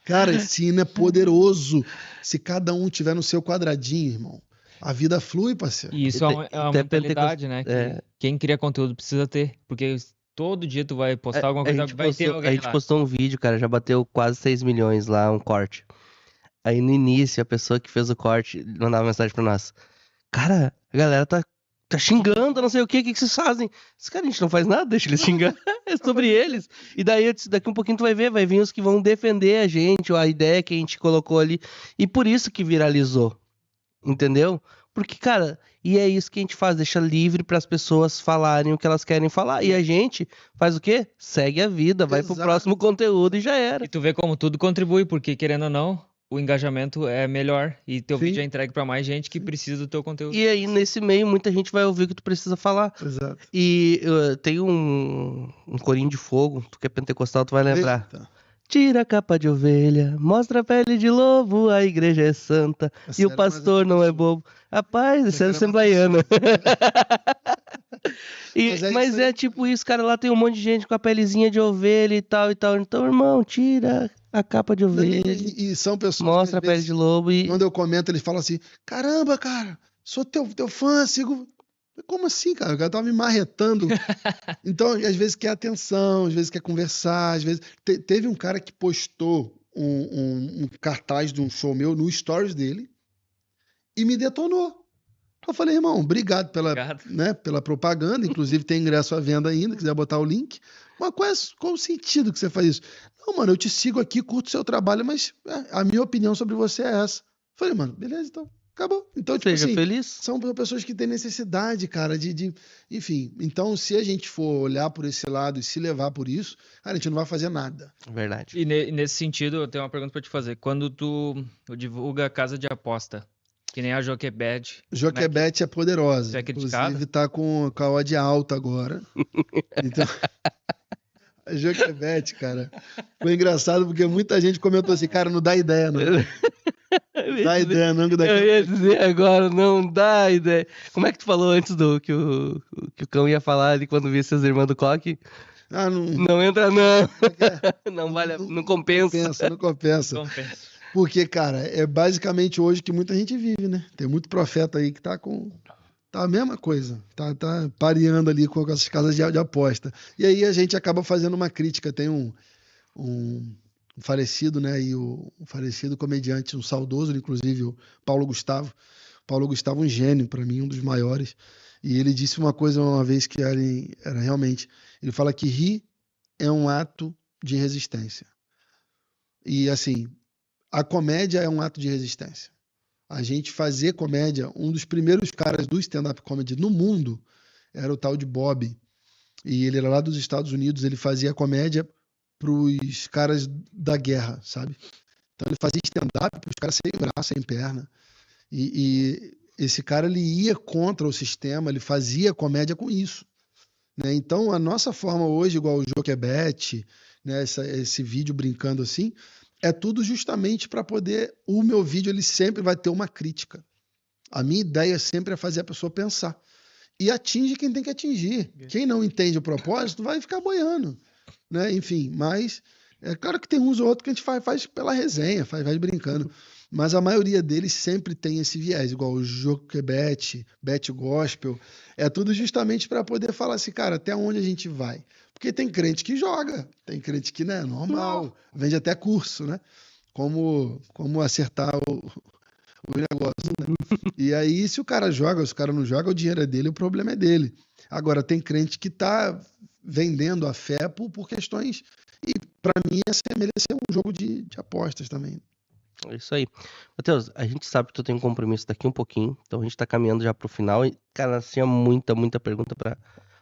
[SPEAKER 3] Cara, esse hino é poderoso. Se cada um tiver no seu quadradinho, irmão, a vida flui, parceiro.
[SPEAKER 2] E isso é uma
[SPEAKER 1] Até
[SPEAKER 2] mentalidade, né? Que quem cria conteúdo precisa ter. Porque todo dia tu vai postar alguma coisa, vai ter alguém
[SPEAKER 1] A gente
[SPEAKER 2] lá.
[SPEAKER 1] postou um vídeo, cara, já bateu quase 6 milhões lá, um corte. Aí no início, a pessoa que fez o corte mandava mensagem pra nós. Cara, a galera tá xingando, não sei o que vocês fazem? Esse cara, a gente não faz nada, deixa eles xingar. É sobre eles. E daí, daqui um pouquinho tu vai ver, vai vir os que vão defender a gente, ou a ideia que a gente colocou ali. E por isso que viralizou. Entendeu? Porque, cara, e é isso que a gente faz, deixa livre para as pessoas falarem o que elas querem falar. E a gente faz o quê? Segue a vida, vai pro
[SPEAKER 3] Exato.
[SPEAKER 1] próximo conteúdo e já era.
[SPEAKER 2] E tu vê como tudo contribui, porque querendo ou não, o engajamento é melhor e teu
[SPEAKER 3] Sim.
[SPEAKER 2] vídeo é entregue pra mais gente que precisa do teu conteúdo.
[SPEAKER 1] E aí, nesse meio, muita gente vai ouvir o que tu precisa falar.
[SPEAKER 3] Exato.
[SPEAKER 1] E tem um corinho de fogo, tu que é pentecostal, tu vai lembrar.
[SPEAKER 3] Eita.
[SPEAKER 1] Tira a capa de ovelha, mostra a pele de lobo, a igreja é santa
[SPEAKER 3] É
[SPEAKER 1] e o
[SPEAKER 3] sério,
[SPEAKER 1] pastor
[SPEAKER 3] mas
[SPEAKER 1] não é
[SPEAKER 3] isso-
[SPEAKER 1] bobo. Rapaz, isso é
[SPEAKER 3] Isso aqui não é
[SPEAKER 1] assembleiana.
[SPEAKER 3] Mas é
[SPEAKER 1] Mas
[SPEAKER 3] isso
[SPEAKER 1] é
[SPEAKER 3] aí.
[SPEAKER 1] tipo isso, cara, lá tem um monte de gente com a pelezinha de ovelha e tal e tal. Então, irmão, tira a capa de
[SPEAKER 3] Não,
[SPEAKER 1] ovelha,
[SPEAKER 3] e são pessoas
[SPEAKER 1] mostra a
[SPEAKER 3] que às
[SPEAKER 1] pele
[SPEAKER 3] vezes,
[SPEAKER 1] de lobo e...
[SPEAKER 3] quando eu comento, eles falam assim: caramba, cara, sou teu fã, sigo. Como assim, cara? O cara tava me marretando. Então, às vezes quer atenção, às vezes quer conversar, às vezes. Teve um cara que postou um cartaz de um show meu no stories dele e me detonou. Eu falei, irmão, obrigado
[SPEAKER 2] Obrigado.
[SPEAKER 3] pela propaganda. Inclusive tem ingresso à venda ainda, quiser botar o link. Mas qual o sentido que você faz isso? Não, mano, eu te sigo aqui, curto o seu trabalho, mas a minha opinião sobre você é essa. Eu falei, mano, beleza, então. Acabou. Então, tipo
[SPEAKER 1] Seja
[SPEAKER 3] assim,
[SPEAKER 1] feliz.
[SPEAKER 3] são pessoas que têm necessidade, cara, Enfim, então se a gente for olhar por esse lado e se levar por isso, cara, a gente não vai fazer nada.
[SPEAKER 1] Verdade.
[SPEAKER 2] E nesse sentido, eu tenho uma pergunta pra te fazer. Quando tu divulga casa de aposta, que nem a Joquebed,
[SPEAKER 3] Joquebet é poderosa.
[SPEAKER 2] Tu é criticado?
[SPEAKER 3] Inclusive tá com a odd alta agora. Então, a Joquebet, cara, foi engraçado porque muita gente comentou assim, cara, não dá ideia, não. Dá ideia, não.
[SPEAKER 1] Eu ia dizer agora, não dá ideia. Como é que tu falou antes do que o cão ia falar ali quando visse seus irmãos do coque?
[SPEAKER 3] Ah, não.
[SPEAKER 1] Não entra, não.
[SPEAKER 3] É,
[SPEAKER 1] Não vale, não compensa.
[SPEAKER 3] não compensa.
[SPEAKER 2] compensa.
[SPEAKER 3] Porque, cara, é basicamente hoje que muita gente vive, né? Tem muito profeta aí que tá a mesma coisa. Tá pareando ali com essas casas de aposta. E aí a gente acaba fazendo uma crítica. Tem um falecido, né? E um falecido comediante, um saudoso, inclusive, o Paulo Gustavo. Paulo Gustavo, um gênio, para mim, um dos maiores. E ele disse uma coisa uma vez que era realmente... Ele fala que rir é um ato de resistência. E, assim, a comédia é um ato de resistência. A gente fazer comédia, um dos primeiros caras do stand-up comedy no mundo era o tal de Bob. E ele era lá dos Estados Unidos, ele fazia comédia pros caras da guerra, sabe? Então ele fazia stand-up pros caras sem braço, sem perna. E esse cara, ele ia contra o sistema, ele fazia comédia com isso. Né? Então a nossa forma hoje, igual o Joquebet, né? Esse vídeo brincando assim, é tudo justamente para poder... O meu vídeo, ele sempre vai ter uma crítica. A minha ideia sempre é fazer a pessoa pensar. E atinge quem tem que atingir. Quem não entende o propósito vai ficar boiando. Né? Enfim, mas é claro que tem uns ou outros que a gente faz pela resenha, vai brincando. Mas a maioria deles sempre tem esse viés, igual o Joquebet, Bet Gospel. É tudo justamente para poder falar assim, cara, até onde a gente vai? Porque tem crente que joga, tem crente que, né, normal, vende até curso, né? Como acertar o negócio, né? E aí, se o cara joga, se o cara não joga, o dinheiro é dele, o problema é dele. Agora, tem crente que tá vendendo a fé por questões... E para mim, essa é um jogo de apostas também.
[SPEAKER 1] É isso aí. Matheus, a gente sabe que tu tem um compromisso daqui um pouquinho, então a gente tá caminhando já pro final e, cara, tinha muita pergunta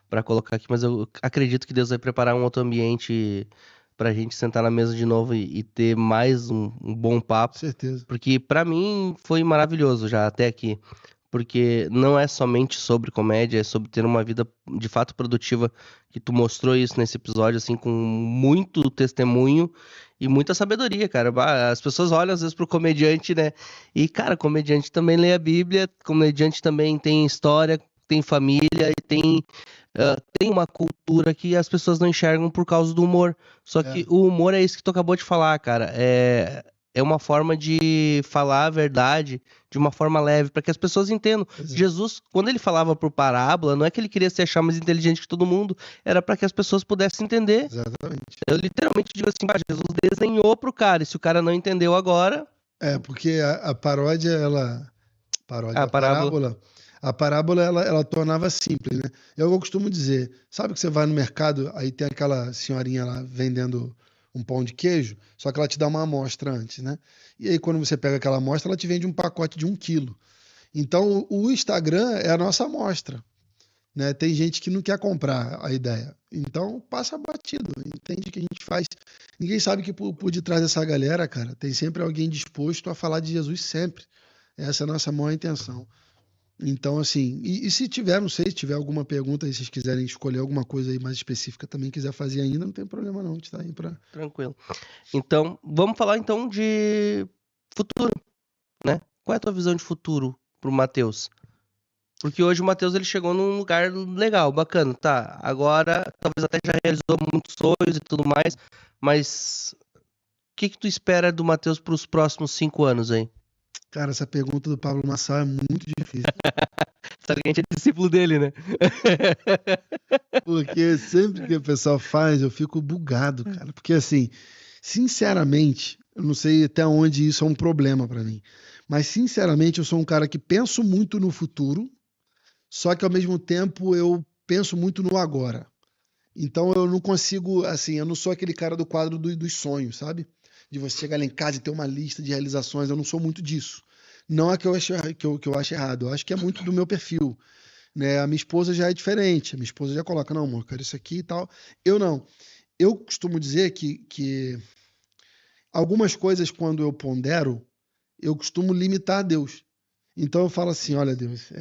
[SPEAKER 1] pra colocar aqui, mas eu acredito que Deus vai preparar um outro ambiente pra gente sentar na mesa de novo e ter mais um bom papo,
[SPEAKER 3] Com certeza.
[SPEAKER 1] porque pra mim foi maravilhoso já até aqui, porque não é somente sobre comédia, é sobre ter uma vida de fato produtiva, que tu mostrou isso nesse episódio, assim, com muito testemunho e muita sabedoria, cara. As pessoas olham às vezes pro comediante, né? E, cara, comediante também lê a Bíblia, comediante também tem história, tem família e tem uma cultura que as pessoas não enxergam por causa do humor. Só que o humor é isso que tu acabou de falar, cara. É uma forma de falar a verdade de uma forma leve, para que as pessoas entendam.
[SPEAKER 3] Exato.
[SPEAKER 1] Jesus, quando ele falava por parábola, não é que ele queria se achar mais inteligente que todo mundo, era para que as pessoas pudessem entender.
[SPEAKER 3] Exatamente.
[SPEAKER 1] Eu literalmente digo assim, Jesus desenhou pro cara, e se o cara não entendeu agora...
[SPEAKER 3] Porque a paródia,
[SPEAKER 1] A parábola.
[SPEAKER 3] A parábola, ela tornava simples, né? Eu costumo dizer, sabe que você vai no mercado, aí tem aquela senhorinha lá vendendo um pão de queijo, só que ela te dá uma amostra antes, né? E aí quando você pega aquela amostra, ela te vende um pacote de 1 quilo. Então o Instagram é a nossa amostra. né? Tem gente que não quer comprar a ideia. Então, passa batido, entende o que a gente faz. Ninguém sabe que por detrás dessa galera, cara, tem sempre alguém disposto a falar de Jesus sempre. Essa é a nossa maior intenção. Então, assim, e se tiver, não sei, se tiver alguma pergunta aí, se vocês quiserem escolher alguma coisa aí mais específica também, quiser fazer ainda, não tem problema não, a gente tá aí pra...
[SPEAKER 1] Tranquilo. Então, vamos falar então de futuro, né? Qual é a tua visão de futuro pro Matheus? Porque hoje o Matheus ele chegou num lugar legal, bacana, tá? Agora, talvez até já realizou muitos sonhos e tudo mais, mas o que tu espera do Matheus pros próximos 5 anos aí?
[SPEAKER 3] Cara, essa pergunta do Pablo Marçal é muito difícil.
[SPEAKER 1] Sabe que a gente é discípulo dele, né?
[SPEAKER 3] Porque sempre que o pessoal faz, eu fico bugado, cara. Porque assim, sinceramente, eu não sei até onde isso é um problema pra mim. Mas sinceramente, eu sou um cara que penso muito no futuro, só que ao mesmo tempo eu penso muito no agora. Então eu não consigo, assim, eu não sou aquele cara do quadro dos sonhos, sabe? De você chegar lá em casa e ter uma lista de realizações, eu não sou muito disso. Não é que eu acho, que eu acho errado, eu acho que é muito do meu perfil, né? A minha esposa já é diferente, a minha esposa já coloca, não, amor, eu quero isso aqui e tal. Eu não. Eu costumo dizer que algumas coisas, quando eu pondero, eu costumo limitar a Deus. Então eu falo assim, olha Deus,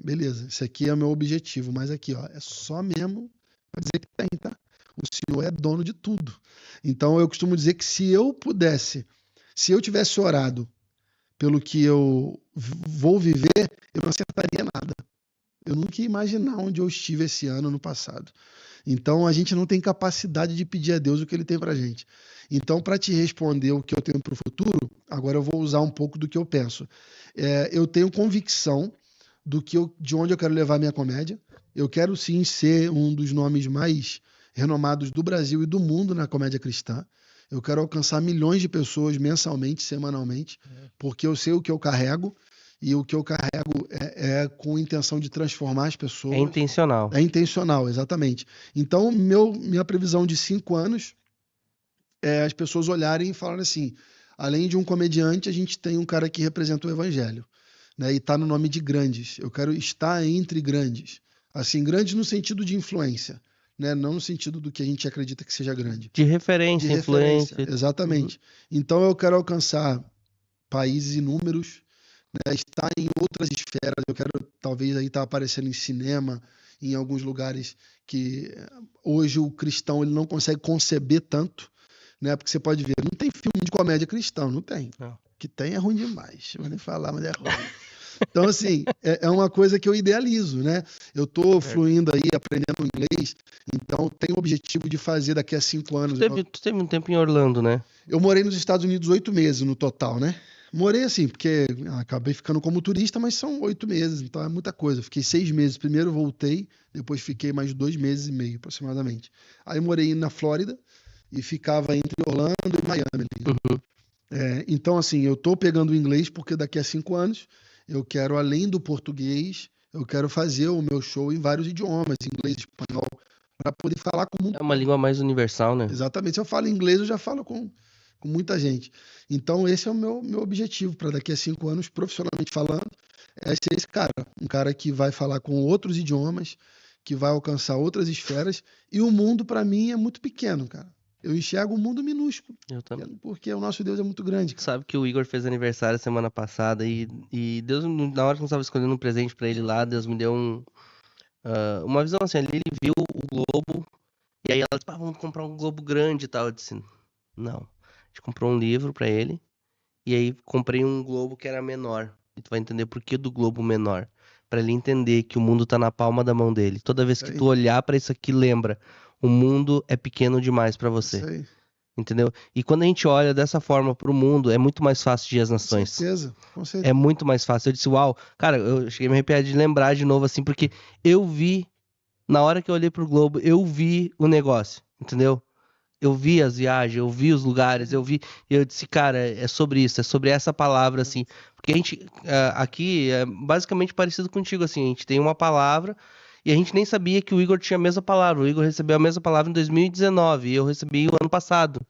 [SPEAKER 3] beleza, esse aqui é o meu objetivo, mas aqui, ó, é só mesmo para dizer que tem, tá? O Senhor é dono de tudo. Então eu costumo dizer que se eu pudesse, se eu tivesse orado pelo que eu vou viver, eu não acertaria nada. Eu nunca ia imaginar onde eu estive esse ano, no passado. Então a gente não tem capacidade de pedir a Deus o que ele tem pra gente. Então, para te responder o que eu tenho para o futuro, agora eu vou usar um pouco do que eu penso. Eu tenho convicção de onde eu quero levar a minha comédia. Eu quero sim ser um dos nomes mais renomados do Brasil e do mundo na comédia cristã. Eu quero alcançar milhões de pessoas mensalmente, semanalmente, porque eu sei o que eu carrego e o que eu carrego é com intenção de transformar as pessoas.
[SPEAKER 1] É intencional.
[SPEAKER 3] É intencional, exatamente. Então, minha previsão de 5 anos é as pessoas olharem e falarem assim, além de um comediante, a gente tem um cara que representa o evangelho, né? E tá no nome de grandes. Eu quero estar entre grandes. Assim, grandes no sentido de influência, né? Não no sentido do que a gente acredita que seja grande.
[SPEAKER 1] De referência,
[SPEAKER 3] De referência,
[SPEAKER 1] influência.
[SPEAKER 3] exatamente. Então eu quero alcançar países inúmeros, né? Estar em outras esferas. Eu quero talvez aí estar aparecendo em cinema, em alguns lugares que hoje o cristão ele não consegue conceber tanto, né? Porque você pode ver, não tem filme de comédia cristão, não tem.
[SPEAKER 1] Não.
[SPEAKER 3] O que tem é ruim demais. Não vou nem falar, mas é ruim. Então, assim, é uma coisa que eu idealizo, né? Eu tô fluindo aí, aprendendo inglês, então tenho o objetivo de fazer daqui a 5 anos.
[SPEAKER 1] Tu teve um tempo em Orlando, né?
[SPEAKER 3] Eu morei nos Estados Unidos 8 meses no total, né? Morei assim, porque acabei ficando como turista, mas são 8 meses, então é muita coisa. Fiquei 6 meses. Primeiro voltei, depois fiquei mais 2 meses e meio, aproximadamente. Aí morei na Flórida e ficava entre Orlando e Miami ali.
[SPEAKER 1] Uhum.
[SPEAKER 3] Então, assim, eu tô pegando o inglês porque daqui a 5 anos eu quero, além do português, eu quero fazer o meu show em vários idiomas, inglês, espanhol, para poder falar com o mundo.
[SPEAKER 1] É uma língua mais universal, né?
[SPEAKER 3] Exatamente. Se eu falo inglês, eu já falo com muita gente. Então, esse é o meu objetivo para daqui a 5 anos, profissionalmente falando, é ser esse cara. Um cara que vai falar com outros idiomas, que vai alcançar outras esferas. E o mundo, para mim, é muito pequeno, cara. Eu enxergo um mundo minúsculo.
[SPEAKER 1] Eu também.
[SPEAKER 3] Porque o nosso Deus é muito grande, cara.
[SPEAKER 1] Sabe que o Igor fez aniversário semana passada e Deus, na hora que eu estava escolhendo um presente pra ele lá, Deus me deu uma visão assim, ali ele viu o globo e aí ela disse, vamos comprar um globo grande e tal. Eu disse, não. A gente comprou um livro pra ele e aí comprei um globo que era menor. E tu vai entender por que do globo menor. Pra ele entender que o mundo tá na palma da mão dele. Toda vez que tu olhar pra isso aqui, lembra, o mundo é pequeno demais pra você.
[SPEAKER 3] Isso aí.
[SPEAKER 1] Entendeu? E quando a gente olha dessa forma pro mundo, é muito mais fácil de ir às
[SPEAKER 3] Com
[SPEAKER 1] nações.
[SPEAKER 3] certeza, com certeza.
[SPEAKER 1] É muito mais fácil. Eu disse, uau, cara, eu cheguei a me arrepiar de lembrar de novo, assim, porque eu vi, na hora que eu olhei pro globo, eu vi o negócio, entendeu? Eu vi as viagens, eu vi os lugares, e eu disse, cara, é sobre isso, é sobre essa palavra, assim. Porque a gente, aqui, é basicamente parecido contigo, assim, a gente tem uma palavra e a gente nem sabia que o Igor tinha a mesma palavra. O Igor recebeu a mesma palavra em 2019 e eu recebi o ano passado.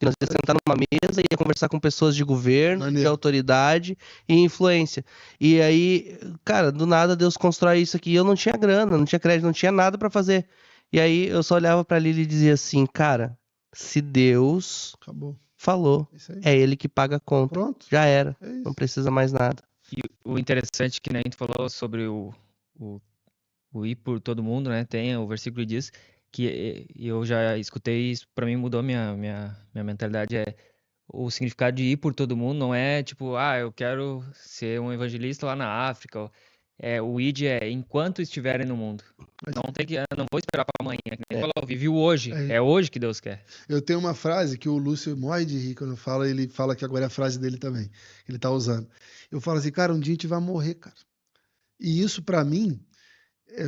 [SPEAKER 1] Que nós ia sentar numa mesa e ia conversar com pessoas de governo, de
[SPEAKER 3] Maneiro.
[SPEAKER 1] autoridade e influência. E aí, cara, do nada Deus constrói isso aqui. Eu não tinha grana, não tinha crédito, não tinha nada pra fazer. E aí eu só olhava pra Lili e dizia assim, cara, se Deus
[SPEAKER 3] Acabou.
[SPEAKER 1] falou,
[SPEAKER 3] É isso aí.
[SPEAKER 1] é ele que paga a conta.
[SPEAKER 3] Pronto.
[SPEAKER 1] Já era,
[SPEAKER 3] É isso.
[SPEAKER 1] não precisa mais nada.
[SPEAKER 2] E o interessante que nem tu falou sobre o ir por todo mundo, né? Tem, o versículo diz que eu já escutei isso, pra mim mudou minha mentalidade, o significado de ir por todo mundo não é tipo, eu quero ser um evangelista lá na África. O id é enquanto estiverem no mundo. Não vou esperar pra amanhã. Que nem falou, vive o hoje.
[SPEAKER 3] É.
[SPEAKER 2] É hoje que Deus quer.
[SPEAKER 3] Eu tenho uma frase que o Lúcio morre de rir quando eu falo, ele fala que agora é a frase dele também. Ele tá usando. Eu falo assim, cara, um dia a gente vai morrer, cara. E isso pra mim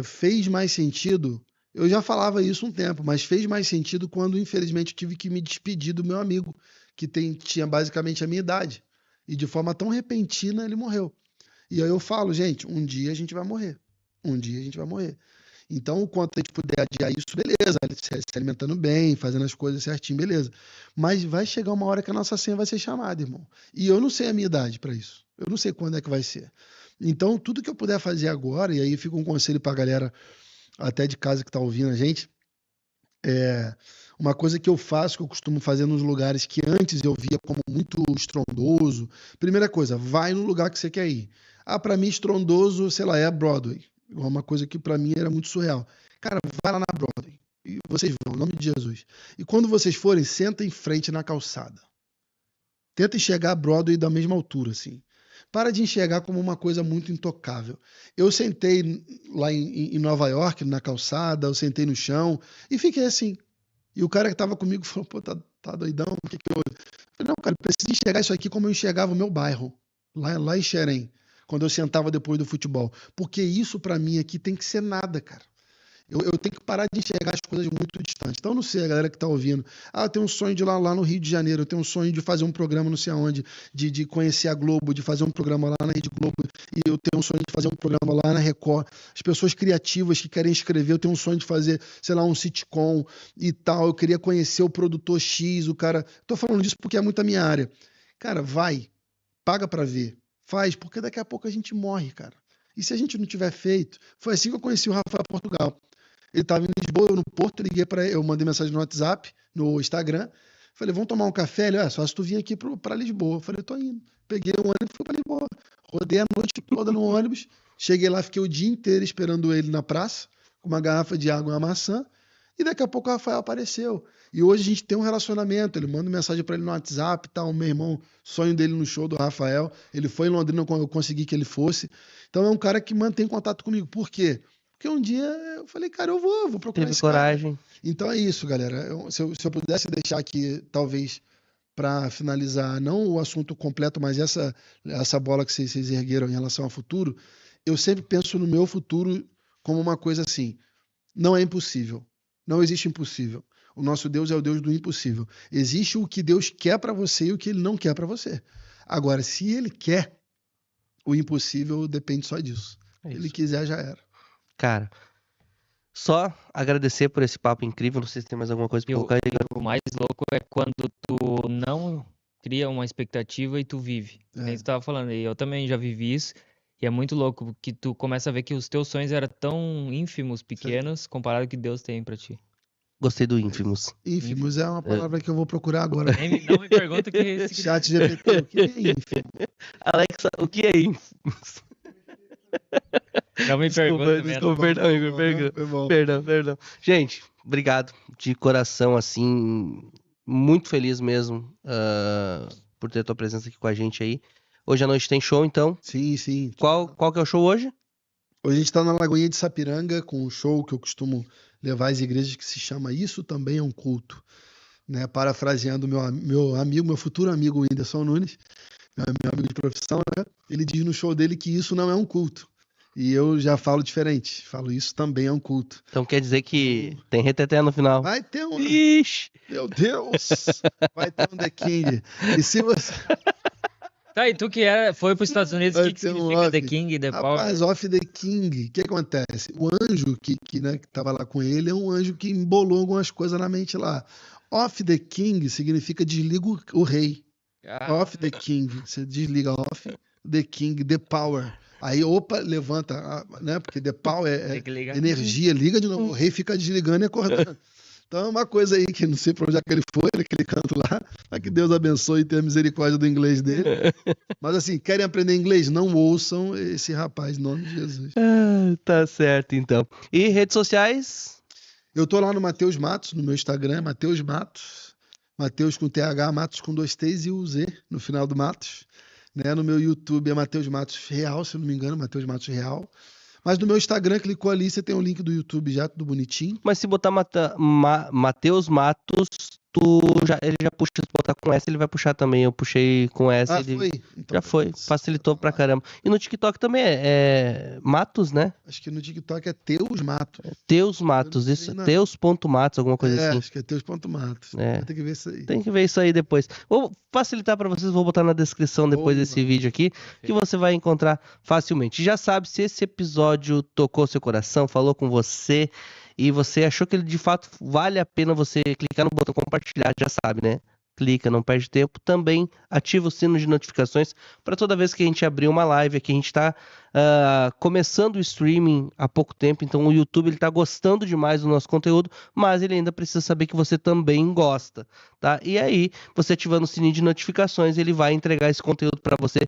[SPEAKER 3] fez mais sentido. Eu já falava isso um tempo, mas fez mais sentido quando, infelizmente, eu tive que me despedir do meu amigo, que tinha basicamente a minha idade. E de forma tão repentina ele morreu. E aí eu falo, gente, um dia a gente vai morrer. Um dia a gente vai morrer. Então, o quanto a gente puder adiar isso, beleza. Se alimentando bem, fazendo as coisas certinho, beleza. Mas vai chegar uma hora que a nossa senha vai ser chamada, irmão. E eu não sei a minha idade para isso. Eu não sei quando é que vai ser. Então, tudo que eu puder fazer agora, e aí fica um conselho pra galera até de casa que tá ouvindo a gente, uma coisa que eu faço, que eu costumo fazer nos lugares que antes eu via como muito estrondoso. Primeira coisa, vai no lugar que você quer ir. Pra mim, estrondoso, sei lá, é a Broadway. Uma coisa que pra mim era muito surreal. Cara, vai lá na Broadway. E vocês vão, em nome de Jesus. E quando vocês forem, senta em frente na calçada. Tenta enxergar a Broadway da mesma altura, assim. Para de enxergar como uma coisa muito intocável. Eu sentei lá em Nova York, na calçada, eu sentei no chão e fiquei assim. E o cara que estava comigo falou, pô, tá doidão? O que houve? Eu falei, não, cara, eu preciso enxergar isso aqui como eu enxergava o meu bairro, lá em Xerém, quando eu sentava depois do futebol. Porque isso pra mim aqui tem que ser nada, cara. Eu tenho que parar de enxergar as coisas muito distantes. Então, eu não sei, a galera que tá ouvindo. Eu tenho um sonho de ir lá no Rio de Janeiro. Eu tenho um sonho de fazer um programa não sei aonde, de conhecer a Globo, de fazer um programa lá na Rede Globo. E eu tenho um sonho de fazer um programa lá na Record. As pessoas criativas que querem escrever, eu tenho um sonho de fazer, sei lá, um sitcom e tal. Eu queria conhecer o produtor X, o cara... Tô falando disso porque é muito a minha área. Cara, vai. Paga pra ver. Faz, porque daqui a pouco a gente morre, cara. E se a gente não tiver feito... Foi assim que eu conheci o Rafael Portugal. Ele estava em Lisboa, eu no Porto, liguei para ele, eu mandei mensagem no WhatsApp, no Instagram, falei, vamos tomar um café? Ele, só se tu vir aqui para Lisboa. Eu falei, tô indo. Peguei o ônibus e fui para Lisboa. Rodei a noite toda no ônibus, cheguei lá, fiquei o dia inteiro esperando ele na praça, com uma garrafa de água e uma maçã, e daqui a pouco o Rafael apareceu. E hoje a gente tem um relacionamento, ele manda mensagem para ele no WhatsApp, tá, o meu irmão, sonho dele no show do Rafael, ele foi em Londrina quando eu consegui que ele fosse. Então é um cara que mantém contato comigo. Por quê? Porque um dia eu falei, cara, eu vou procurar esse
[SPEAKER 1] coragem.
[SPEAKER 3] cara. Então é isso, galera. Se eu pudesse deixar aqui, talvez, para finalizar, não o assunto completo, mas essa bola que vocês ergueram em relação ao futuro, eu sempre penso no meu futuro como uma coisa assim, não é impossível. Não existe impossível. O nosso Deus é o Deus do impossível. Existe o que Deus quer para você e o que Ele não quer para você. Agora, se Ele quer, o impossível depende só disso. Se Ele quiser, já era.
[SPEAKER 1] Cara, só agradecer por esse papo incrível. Não sei se tem mais alguma coisa pra colocar aí.
[SPEAKER 2] O mais louco é quando tu não cria uma expectativa e tu vive. Nem tu tava falando, e eu também já vivi isso. E é muito louco, porque tu começa a ver que os teus sonhos eram tão ínfimos, pequenos, comparado ao que Deus tem pra ti.
[SPEAKER 1] Gostei do ínfimos.
[SPEAKER 3] Ínfimos é uma palavra que eu vou procurar agora.
[SPEAKER 2] Não me pergunta o que significa.
[SPEAKER 3] Chat GPT, o que é ínfimo?
[SPEAKER 1] Alexa, o que é ínfimos?
[SPEAKER 2] Não me pergunta.
[SPEAKER 1] Desculpa, perdão, Igor, perdão. Gente, obrigado de coração, assim, muito feliz mesmo por ter tua presença aqui com a gente aí. Hoje à noite tem show, então.
[SPEAKER 3] Sim.
[SPEAKER 1] Qual que é o show hoje?
[SPEAKER 3] Hoje a gente está na Lagoinha de Sapiranga com um show que eu costumo levar às igrejas que se chama Isso Também é um Culto. Né? Parafraseando meu amigo, meu futuro amigo Whindersson Nunes, meu amigo de profissão, né? Ele diz no show dele que isso não é um culto. E eu já falo diferente. Falo, isso também é um culto.
[SPEAKER 1] Então quer dizer que tem reteté no final.
[SPEAKER 3] Vai ter um...
[SPEAKER 1] Ixi!
[SPEAKER 3] Meu Deus! Vai ter um The King. E se você...
[SPEAKER 2] Tá, e tu que foi para os Estados Unidos, o
[SPEAKER 3] Vai
[SPEAKER 2] que
[SPEAKER 3] ter um
[SPEAKER 2] significa
[SPEAKER 3] off.
[SPEAKER 2] The King, The Power?
[SPEAKER 3] Rapaz, Off the King. O que acontece? O anjo né, que tava lá com ele é um anjo que embolou algumas coisas na mente lá. Off the King significa desliga o rei. Off the King. Você desliga off. The King, The Power. Aí, opa, levanta, né? Porque The Power é
[SPEAKER 2] Tem que ligar.
[SPEAKER 3] energia, liga de novo. O rei fica desligando e acordando. Então é uma coisa aí que não sei pra onde é que ele foi, aquele canto lá. Mas que Deus abençoe e tenha misericórdia do inglês dele. Mas assim, querem aprender inglês? Não ouçam esse rapaz, em nome de Jesus.
[SPEAKER 1] Tá certo, então. E redes sociais?
[SPEAKER 3] Eu tô lá no Matheus Matos, no meu Instagram, Matheus Matos. Matheus com TH, Matos com 2 T's e o Z no final do Matos. Né? No meu YouTube é Matheus Matos Real, se eu não me engano, Matheus Matos Real. Mas no meu Instagram, clicou ali, você tem o link do YouTube já, tudo bonitinho.
[SPEAKER 1] Mas se botar Matheus Matos, ele já puxa, se botar com S, ele vai puxar também. Eu puxei com S, ele
[SPEAKER 3] Foi? Então,
[SPEAKER 1] já foi, facilitou pra caramba. E no TikTok também é Matos, né?
[SPEAKER 3] Acho que no TikTok é Teus Matos.
[SPEAKER 1] Teus Matos,
[SPEAKER 3] não
[SPEAKER 1] isso,
[SPEAKER 3] sei não.
[SPEAKER 1] Teus.matos, alguma coisa assim.
[SPEAKER 3] Acho que é Teus.matos.
[SPEAKER 1] É.
[SPEAKER 3] Vai ter que ver isso aí.
[SPEAKER 1] Tem que ver isso aí depois. Vou facilitar pra vocês, vou botar na descrição depois
[SPEAKER 3] Boa.
[SPEAKER 1] desse vídeo aqui, que você vai encontrar facilmente. Já sabe, se esse episódio tocou seu coração, falou com você e você achou que ele de fato vale a pena você clicar no botão compartilhar, já sabe, né? Clica, não perde tempo. Também ativa o sino de notificações para toda vez que a gente abrir uma live aqui. A gente está começando o streaming há pouco tempo, então o YouTube está gostando demais do nosso conteúdo, mas ele ainda precisa saber que você também gosta, tá? E aí, você ativando o sininho de notificações, ele vai entregar esse conteúdo para você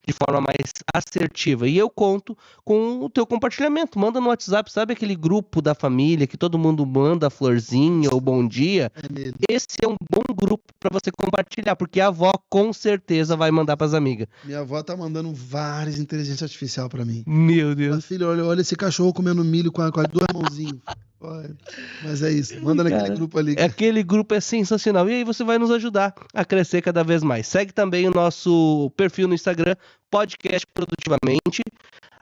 [SPEAKER 1] de forma mais assertiva. E eu conto com o teu compartilhamento. Manda no WhatsApp, sabe aquele grupo da família que todo mundo manda florzinha ou bom dia?
[SPEAKER 3] É nele.
[SPEAKER 1] Esse é um bom grupo para você compartilhar, porque a avó com certeza vai mandar para as amigas.
[SPEAKER 3] Minha avó tá mandando várias inteligência artificial pra mim.
[SPEAKER 1] Meu
[SPEAKER 3] Fala,
[SPEAKER 1] Deus.
[SPEAKER 3] filho, olha esse cachorro comendo milho com as 2 mãozinhas. Olha, mas é isso. Manda naquele
[SPEAKER 1] Cara,
[SPEAKER 3] grupo ali.
[SPEAKER 1] Aquele grupo é sensacional. E aí você vai nos ajudar a crescer cada vez mais. Segue também o nosso perfil no Instagram, Podcast Produtivamente,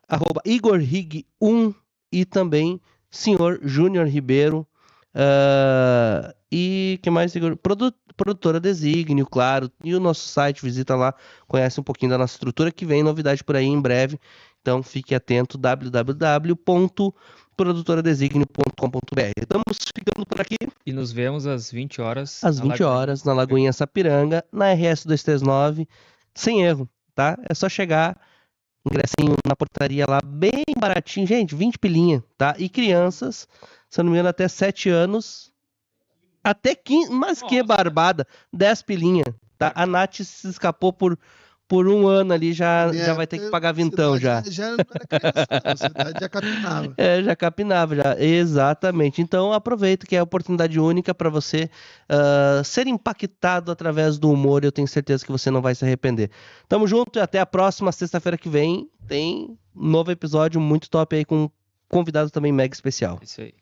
[SPEAKER 1] @IgorRig1 e também Senhor Júnior Ribeiro. E que mais, Igor? Produtora Desígnio, claro. E o nosso site, visita lá, conhece um pouquinho da nossa estrutura, que vem novidade por aí em breve. Então fique atento, www.produtoradesignio.com.br. Estamos ficando por aqui.
[SPEAKER 2] E nos vemos às 20 horas.
[SPEAKER 1] Às
[SPEAKER 2] na
[SPEAKER 1] 20
[SPEAKER 2] Lagoinha.
[SPEAKER 1] horas, na Lagoinha Sapiranga, na RS 239, sem erro, tá? É só chegar, ingressinho na portaria lá, bem baratinho, gente, 20 pilinha, tá? E crianças, se eu não me engano, até 7 anos, até 15, mas que
[SPEAKER 2] Nossa.
[SPEAKER 1] barbada, 10 pilinha, tá? A Nath se escapou por 1 ano ali, já vai ter que pagar vintão já.
[SPEAKER 3] Já não era criança, não. Cidade já capinava.
[SPEAKER 1] Já capinava, já. Exatamente. Então aproveita que é a oportunidade única para você ser impactado através do humor. Eu tenho certeza que você não vai se arrepender. Tamo junto e até a próxima sexta-feira que vem. Tem um novo episódio muito top aí com um convidado também mega especial.
[SPEAKER 2] Isso aí.